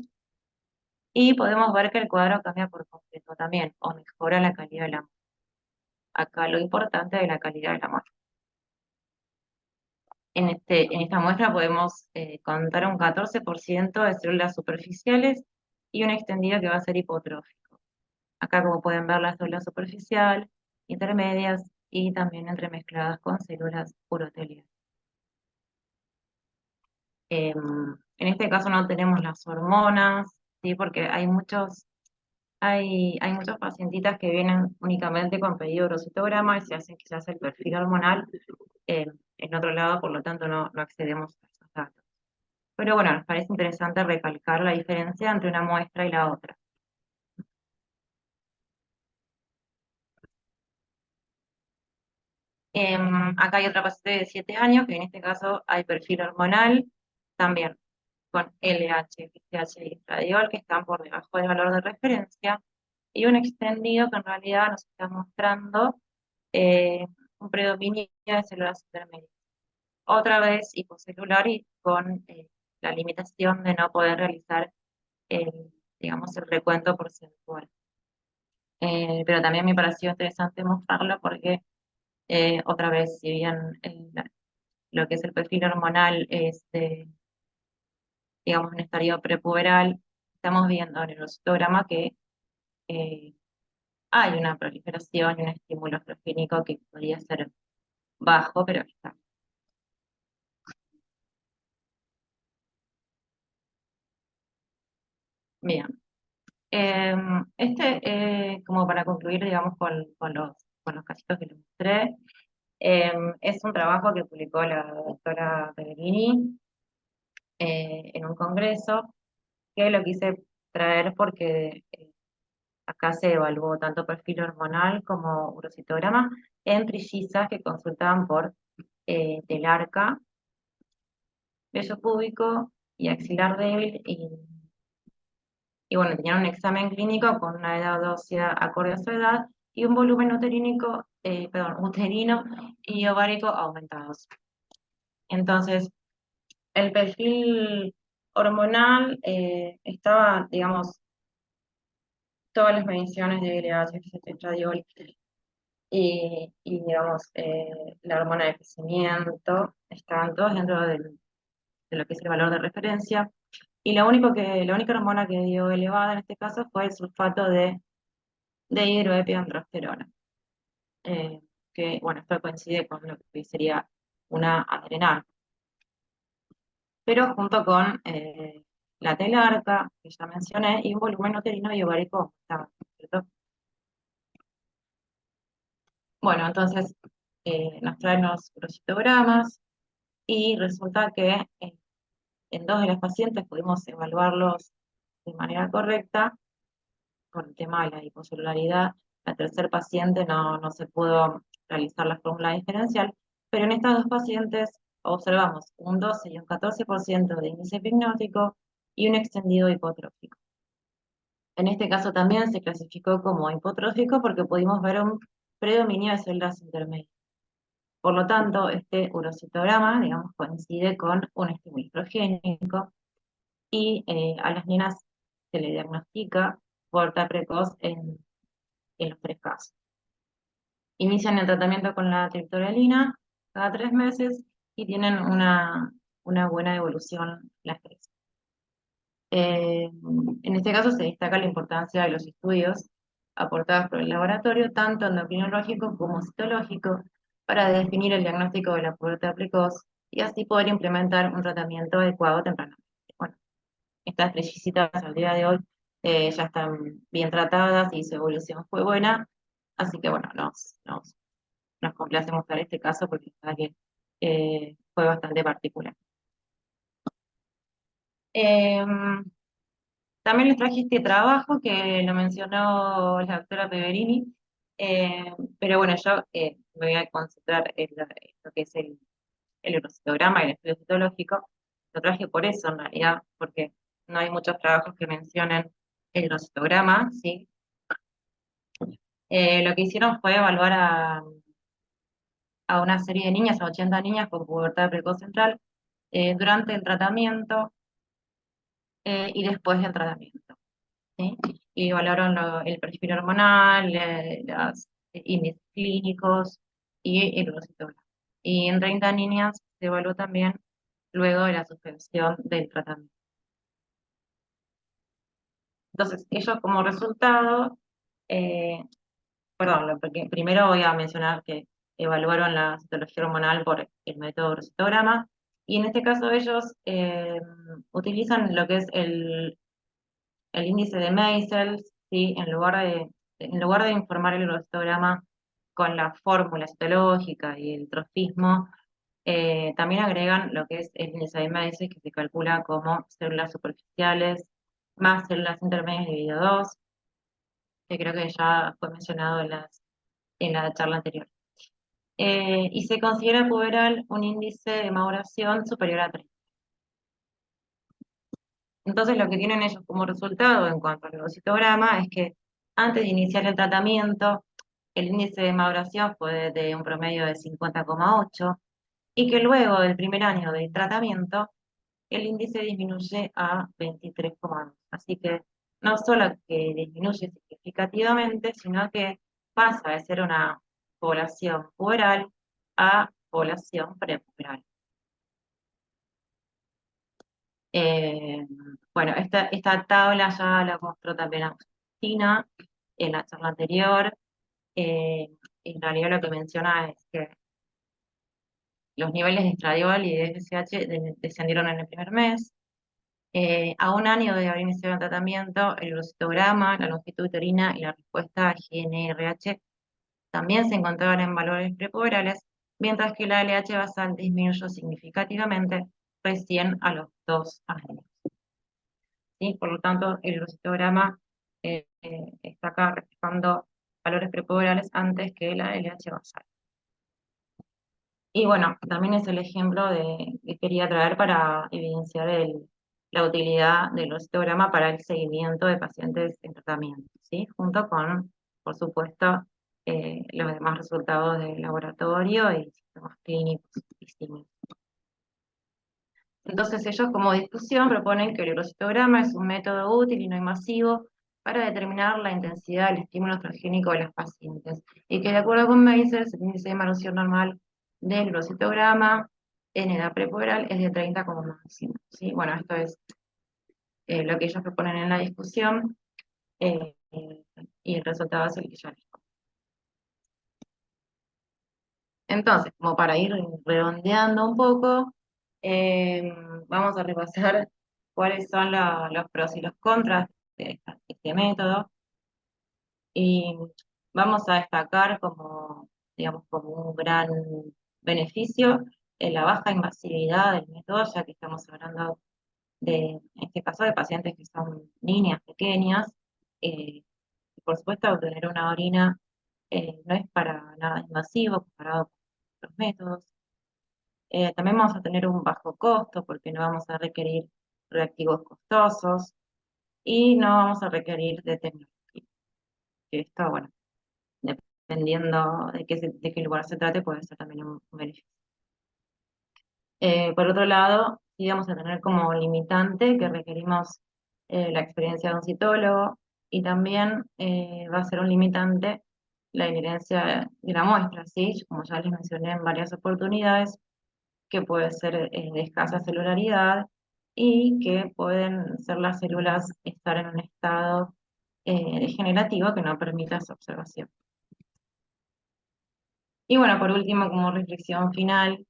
y podemos ver que el cuadro cambia por completo también, o mejora la calidad de la muestra. Acá lo importante de la calidad de la muestra. En esta muestra podemos contar un 14% de células superficiales y un extendido que va a ser hipotrófico. Acá, como pueden ver, la célula superficial, intermedias y también entremezcladas con células uroteliales. En este caso no tenemos las hormonas, ¿sí? Porque hay muchas pacientitas que vienen únicamente con pedido de urocitograma y se hace quizás el perfil hormonal en otro lado, por lo tanto no accedemos a esos datos. Pero bueno, nos parece interesante recalcar la diferencia entre una muestra y la otra. Acá hay otra paciente de 7 años, que en este caso hay perfil hormonal, también con LH, FSH y estradiol, que están por debajo del valor de referencia, y un extendido que en realidad nos está mostrando un predominio de células intermedias. Otra vez hipocelular y con la limitación de no poder realizar digamos, el recuento porcentual. Pero también me pareció interesante mostrarlo porque, otra vez, si bien lo que es el perfil hormonal es digamos, un estadio prepuberal, estamos viendo en el histograma que eh, hay una proliferación y un estímulo estrogénico que podría ser bajo, pero está. Bien. Como para concluir, digamos, con los casitos que les mostré, es un trabajo que publicó la doctora Pellegrini en un congreso, que lo quise traer porque acá se evaluó tanto perfil hormonal como urocitograma en trillizas que consultaban por telarca, vello púbico y axilar débil, y bueno, tenían un examen clínico con una edad ósea acorde a su edad y un volumen uterino y ovárico aumentados. Entonces, el perfil hormonal estaba, digamos, todas las mediciones de LH, estradiol y digamos, la hormona de crecimiento, estaban todos dentro de lo que es el valor de referencia. Y la única hormona que dio elevada en este caso fue el sulfato de dihidroepiandrosterona, que, bueno, esto coincide con lo que sería una adrenal. Pero junto con la telarca, que ya mencioné, y un volumen uterino y ovárico, ¿cierto? Bueno, entonces nos traen los urocitogramas y resulta que en 2 de las pacientes pudimos evaluarlos de manera correcta por el tema de la hipocelularidad. La tercer paciente no se pudo realizar la fórmula diferencial, pero en estas 2 pacientes observamos un 12 y un 14% de índice epignáutico y un extendido hipotrófico. En este caso también se clasificó como hipotrófico porque pudimos ver un predominio de células intermedias. Por lo tanto, este urocitograma, digamos, coincide con un estímulo estrogénico y a las nenas se le diagnostica pubertad precoz en los 3 casos. Inician el tratamiento con la triptorelina cada 3 meses y tienen una buena evolución las 3. En este caso se destaca la importancia de los estudios aportados por el laboratorio, tanto endocrinológico como citológico, para definir el diagnóstico de la pubertad precoz y así poder implementar un tratamiento adecuado tempranamente. Bueno, estas trillicitas al día de hoy ya están bien tratadas y su evolución fue buena, así que bueno, nos complace mostrar este caso porque la verdad que fue bastante particular. También les traje este trabajo que lo mencionó la doctora Peverini, pero bueno, yo me voy a concentrar en lo que es el urocitograma y el estudio citológico. Lo traje por eso, en realidad, porque no hay muchos trabajos que mencionen el urocitograma, ¿sí? Lo que hicieron fue evaluar a una serie de niñas, a 80 niñas con pubertad precoz central, durante el tratamiento y después del tratamiento, ¿sí? Y evaluaron el perfil hormonal, los índices clínicos y el urocitograma. Y en 30 niñas se evaluó también luego de la suspensión del tratamiento. Entonces, ellos como resultado, perdón, porque primero voy a mencionar que evaluaron la citología hormonal por el método urocitograma, y en este caso ellos utilizan lo que es el índice de Meisels, ¿sí? En lugar de informar el urocitograma con la fórmula citológica y el trofismo, también agregan lo que es el índice de Meisels, que se calcula como células superficiales más células intermedias dividido 2, que creo que ya fue mencionado en la charla anterior. Y se considera puberal un índice de maduración superior a 3. Entonces lo que tienen ellos como resultado en cuanto al urocitograma es que antes de iniciar el tratamiento, el índice de maduración fue de un promedio de 50,8 y que luego del primer año de tratamiento el índice disminuye a 23,2. Así que no solo que disminuye significativamente, sino que pasa de ser una población puberal a población prepuberal. Bueno, esta tabla ya la mostró también Agustina en la charla anterior. En realidad lo que menciona es que los niveles de estradiol y de FSH descendieron en el primer mes. A un año de haber iniciado el tratamiento, el urocitograma, la longitud uterina y la respuesta a GNRH también se encontraban en valores prepuberales, mientras que la LH basal disminuyó significativamente recién a los 2 años. ¿Sí? Por lo tanto, el urocitograma está acá reflejando valores prepuberales antes que la LH basal. Y bueno, también es el ejemplo que quería traer para evidenciar la utilidad del urocitograma para el seguimiento de pacientes en tratamiento, ¿sí? Junto con, por supuesto, los demás resultados del laboratorio y sistemas clínicos y similares. Entonces ellos como discusión proponen que el urocitograma es un método útil y no invasivo para determinar la intensidad del estímulo estrogénico de los pacientes y que de acuerdo con Meisels el índice de evaluación normal del urocitograma en edad prepuberal es de 30 como máximo, ¿sí? Bueno, esto es lo que ellos proponen en la discusión y el resultado es el que ya les conté. Entonces, como para ir redondeando un poco, vamos a repasar cuáles son los pros y los contras de este método. Y vamos a destacar como, digamos, como un gran beneficio la baja invasividad del método, ya que estamos hablando en este caso, de pacientes que son niñas pequeñas. Y por supuesto, obtener una orina no es para nada invasivo comparado con otros métodos. También vamos a tener un bajo costo porque no vamos a requerir reactivos costosos, y no vamos a requerir de tecnología. Que esto, bueno, dependiendo de qué lugar se trate, puede ser también un beneficio. Por otro lado, sí vamos a tener como limitante que requerimos la experiencia de un citólogo, y también va a ser un limitante la inherencia de la muestra, ¿sí? Como ya les mencioné en varias oportunidades, que puede ser de escasa celularidad y que pueden ser las células estar en un estado degenerativo que no permita su observación. Y bueno, por último, como reflexión final,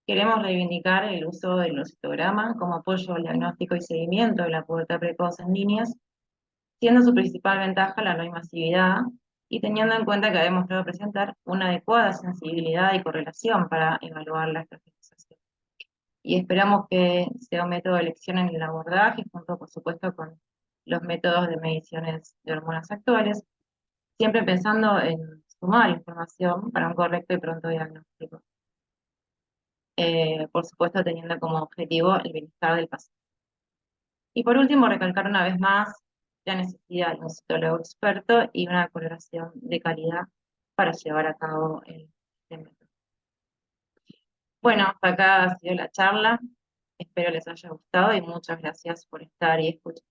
queremos reivindicar el uso del citograma como apoyo al diagnóstico y seguimiento de la pubertad precoz en niñas, siendo su principal ventaja la no invasividad y teniendo en cuenta que ha demostrado presentar una adecuada sensibilidad y correlación para evaluar la estratificación. Y esperamos que sea un método de elección en el abordaje, junto por supuesto con los métodos de mediciones de hormonas actuales, siempre pensando en sumar información para un correcto y pronto diagnóstico. Por supuesto teniendo como objetivo el bienestar del paciente. Y por último, recalcar una vez más la necesidad de un citólogo experto y una colaboración de calidad para llevar a cabo el método. Bueno, hasta acá ha sido la charla. Espero les haya gustado y muchas gracias por estar y escuchar.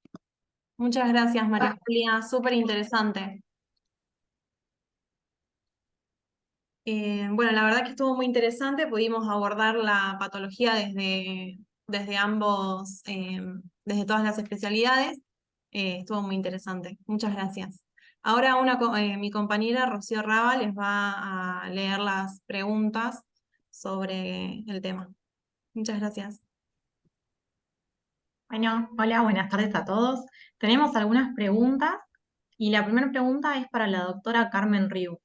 Muchas gracias, María Julia, súper interesante. Bueno, la verdad que estuvo muy interesante, pudimos abordar la patología desde ambos, desde todas las especialidades. Estuvo muy interesante, muchas gracias. Ahora mi compañera Rocío Raba les va a leer las preguntas sobre el tema. Muchas gracias. Bueno, hola, buenas tardes a todos. Tenemos algunas preguntas y la primera pregunta es para la doctora Carmen Riu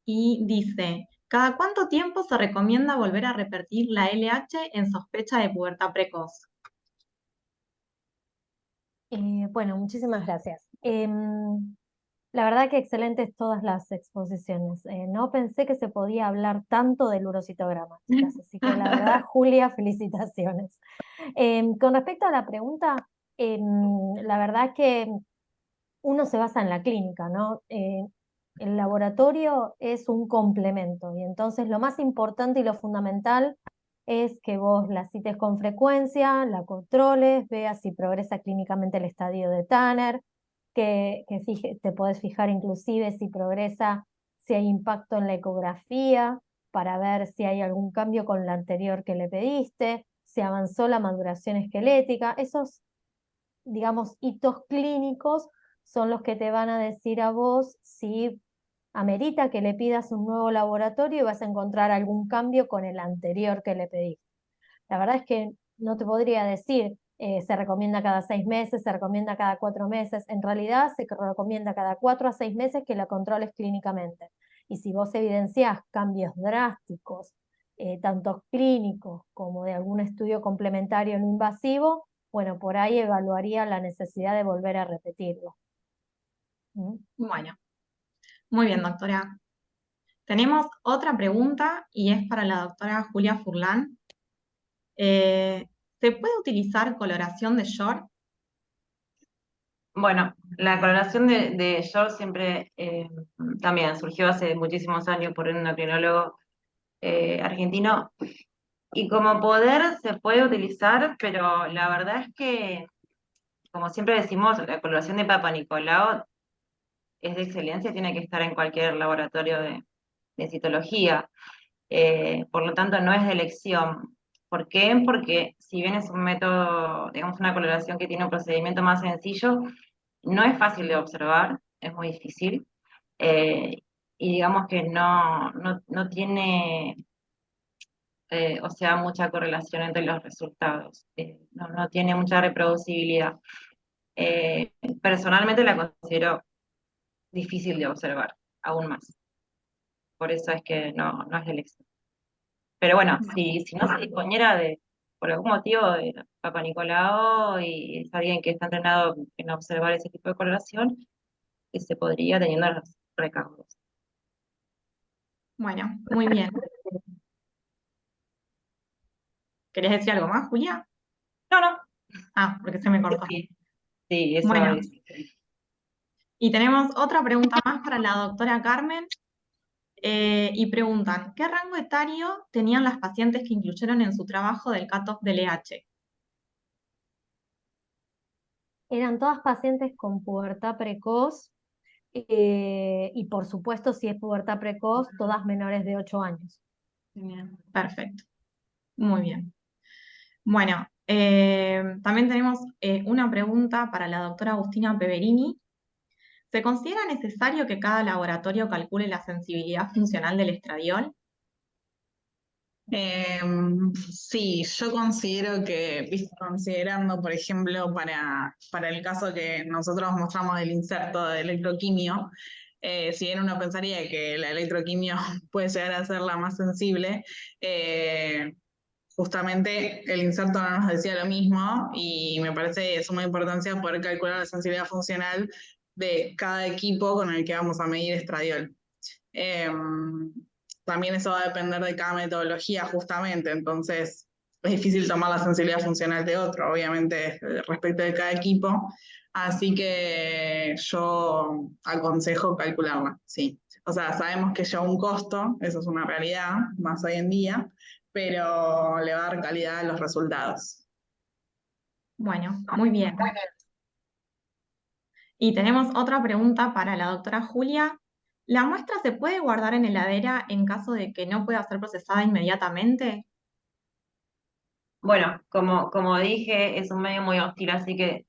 y dice, ¿cada cuánto tiempo se recomienda volver a repetir la LH en sospecha de pubertad precoz? Bueno, muchísimas gracias. La verdad que excelentes todas las exposiciones. No pensé que se podía hablar tanto del urocitograma, chicas, así que la verdad, Julia, felicitaciones. Con respecto a la pregunta, la verdad que uno se basa en la clínica, ¿no? El laboratorio es un complemento y entonces lo más importante y lo fundamental es que vos la cites con frecuencia, la controles, veas si progresa clínicamente el estadio de Tanner, te podés fijar inclusive si progresa, si hay impacto en la ecografía, para ver si hay algún cambio con la anterior que le pediste, si avanzó la maduración esquelética. Esos, digamos, hitos clínicos son los que te van a decir a vos si amerita que le pidas un nuevo laboratorio y vas a encontrar algún cambio con el anterior que le pediste. La verdad es que no te podría decir, se recomienda cada 6 meses, se recomienda cada 4 meses. En realidad se recomienda cada 4 a 6 meses que la controles clínicamente. Y si vos evidenciás cambios drásticos, tanto clínicos como de algún estudio complementario no invasivo, bueno, por ahí evaluaría la necesidad de volver a repetirlo. ¿Mm? Bueno, muy bien, doctora. Tenemos otra pregunta y es para la doctora Julia Furlan. ¿Se puede utilizar coloración de Short? Bueno, la coloración de Short siempre también surgió hace muchísimos años por un endocrinólogo argentino, y como poder se puede utilizar, pero la verdad es que, como siempre decimos, la coloración de Papa Nicolau es de excelencia y tiene que estar en cualquier laboratorio de citología. Por lo tanto, no es de elección. ¿Por qué? Porque si bien es un método, digamos, una coloración que tiene un procedimiento más sencillo, no es fácil de observar, es muy difícil, eh, y digamos que no tiene, o sea, mucha correlación entre los resultados, no tiene mucha reproducibilidad. Personalmente la considero difícil de observar, aún más. Por eso es que no es de elección. Pero bueno, si no se disponiera por algún motivo de Papa Nicolau y es alguien que está entrenado en observar ese tipo de coloración, que se podría teniendo los recaudos. Bueno, muy bien. ¿Querés decir algo más, Julia? No, Ah, porque se me cortó. Sí, sí, eso Bueno, es. y tenemos otra pregunta más para la doctora Carmen. Y preguntan, ¿qué rango etario tenían las pacientes que incluyeron en su trabajo del cutoff del EH? Eran todas pacientes con pubertad precoz y por supuesto, si es pubertad precoz, todas menores de 8 años. Genial. Perfecto, muy bien. Bueno, también tenemos una pregunta para la doctora Agustina Peverini. ¿Se considera necesario que cada laboratorio calcule la sensibilidad funcional del estradiol? Sí, yo considero que, considerando, por ejemplo, para el caso que nosotros mostramos del inserto de electroquimio, si bien uno pensaría que la electroquimio puede llegar a ser la más sensible, justamente el inserto no nos decía lo mismo y me parece de suma importancia poder calcular la sensibilidad funcional de cada equipo con el que vamos a medir estradiol. También eso va a depender de cada metodología justamente, entonces es difícil tomar la sensibilidad funcional de otro, obviamente, respecto de cada equipo, así que yo aconsejo calcularla, sí. O sea, sabemos que lleva un costo, eso es una realidad, más hoy en día, pero le va a dar calidad a los resultados. Bueno, muy bien. Y tenemos otra pregunta para la doctora Julia. ¿La muestra se puede guardar en heladera en caso de que no pueda ser procesada inmediatamente? Bueno, como dije, es un medio muy hostil, así que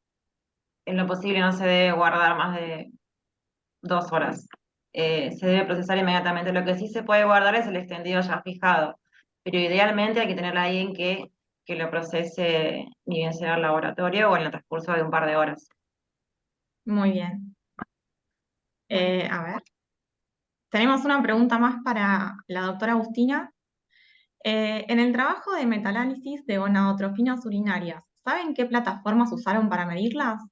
en lo posible no se debe guardar más de 2 horas. Se debe procesar inmediatamente. Lo que sí se puede guardar es el extendido ya fijado, pero idealmente hay que tener a alguien que lo procese, ni bien sea al laboratorio o en el transcurso de un par de horas. Muy bien. A ver. Tenemos una pregunta más para la doctora Agustina. En el trabajo de metanálisis de gonadotrofinas urinarias, ¿saben qué plataformas usaron para medirlas?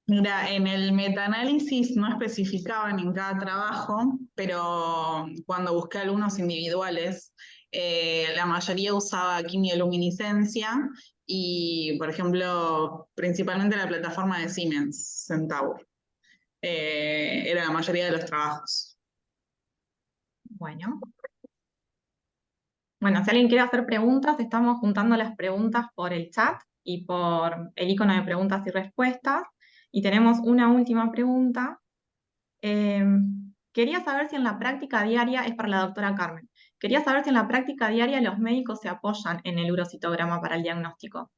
Mira, en el metaanálisis no especificaban en cada trabajo, pero cuando busqué algunos individuales, la mayoría usaba quimioluminiscencia y, por ejemplo, principalmente la plataforma de Siemens Centaur. Era la mayoría de los trabajos. Bueno. Bueno, si alguien quiere hacer preguntas, estamos juntando las preguntas por el chat y por el icono de preguntas y respuestas. Y tenemos una última pregunta. Quería saber si en la práctica diaria, es para la doctora Carmen, quería saber si en la práctica diaria los médicos se apoyan en el urocitograma para el diagnóstico.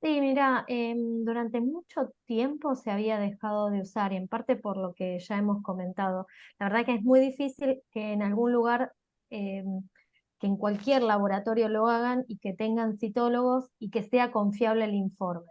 Sí, mira, durante mucho tiempo se había dejado de usar, y en parte por lo que ya hemos comentado. La verdad que es muy difícil que en algún lugar, que en cualquier laboratorio lo hagan y que tengan citólogos y que sea confiable el informe.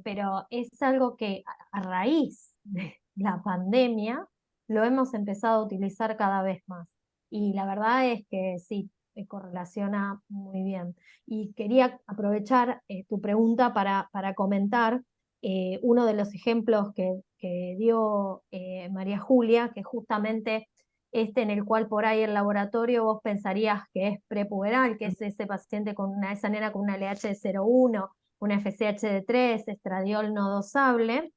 Pero es algo que a raíz de la pandemia lo hemos empezado a utilizar cada vez más. Y la verdad es que sí, correlaciona muy bien. Y quería aprovechar tu pregunta para comentar uno de los ejemplos que dio María Julia, que justamente en el cual por ahí el laboratorio vos pensarías que es prepuberal, que es ese paciente esa nena con una LH de 0,1, una FSH de 3, estradiol no dosable,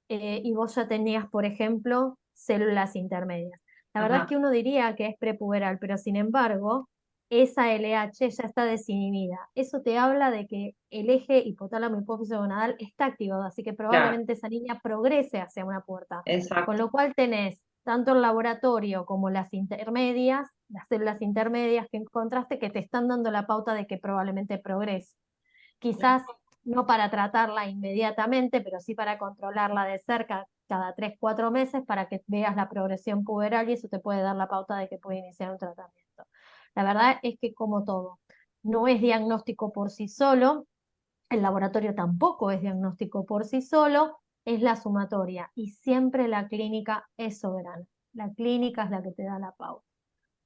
y vos ya tenías, por ejemplo, células intermedias. La verdad es Ajá. que uno diría que es prepuberal, pero sin embargo, esa LH ya está desinhibida. Eso te habla de que el eje hipotálamo hipófisis gonadal está activado, así que Claro, probablemente esa niña progrese hacia una pubertad. Con exacto. lo cual tenés tanto el laboratorio como las intermedias, las células intermedias que encontraste, que te están dando la pauta de que probablemente progrese. Quizás no para tratarla inmediatamente, pero sí para controlarla de cerca cada 3, 4 meses para que veas la progresión puberal y eso te puede dar la pauta de que puede iniciar un tratamiento. La verdad es que como todo, no es diagnóstico por sí solo, el laboratorio tampoco es diagnóstico por sí solo, es la sumatoria y siempre la clínica es soberana. La clínica es la que te da la pauta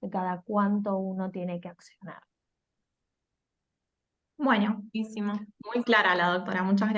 de cada cuánto uno tiene que accionar. Bueno, Buenísimo. muy clara la doctora, muchas gracias.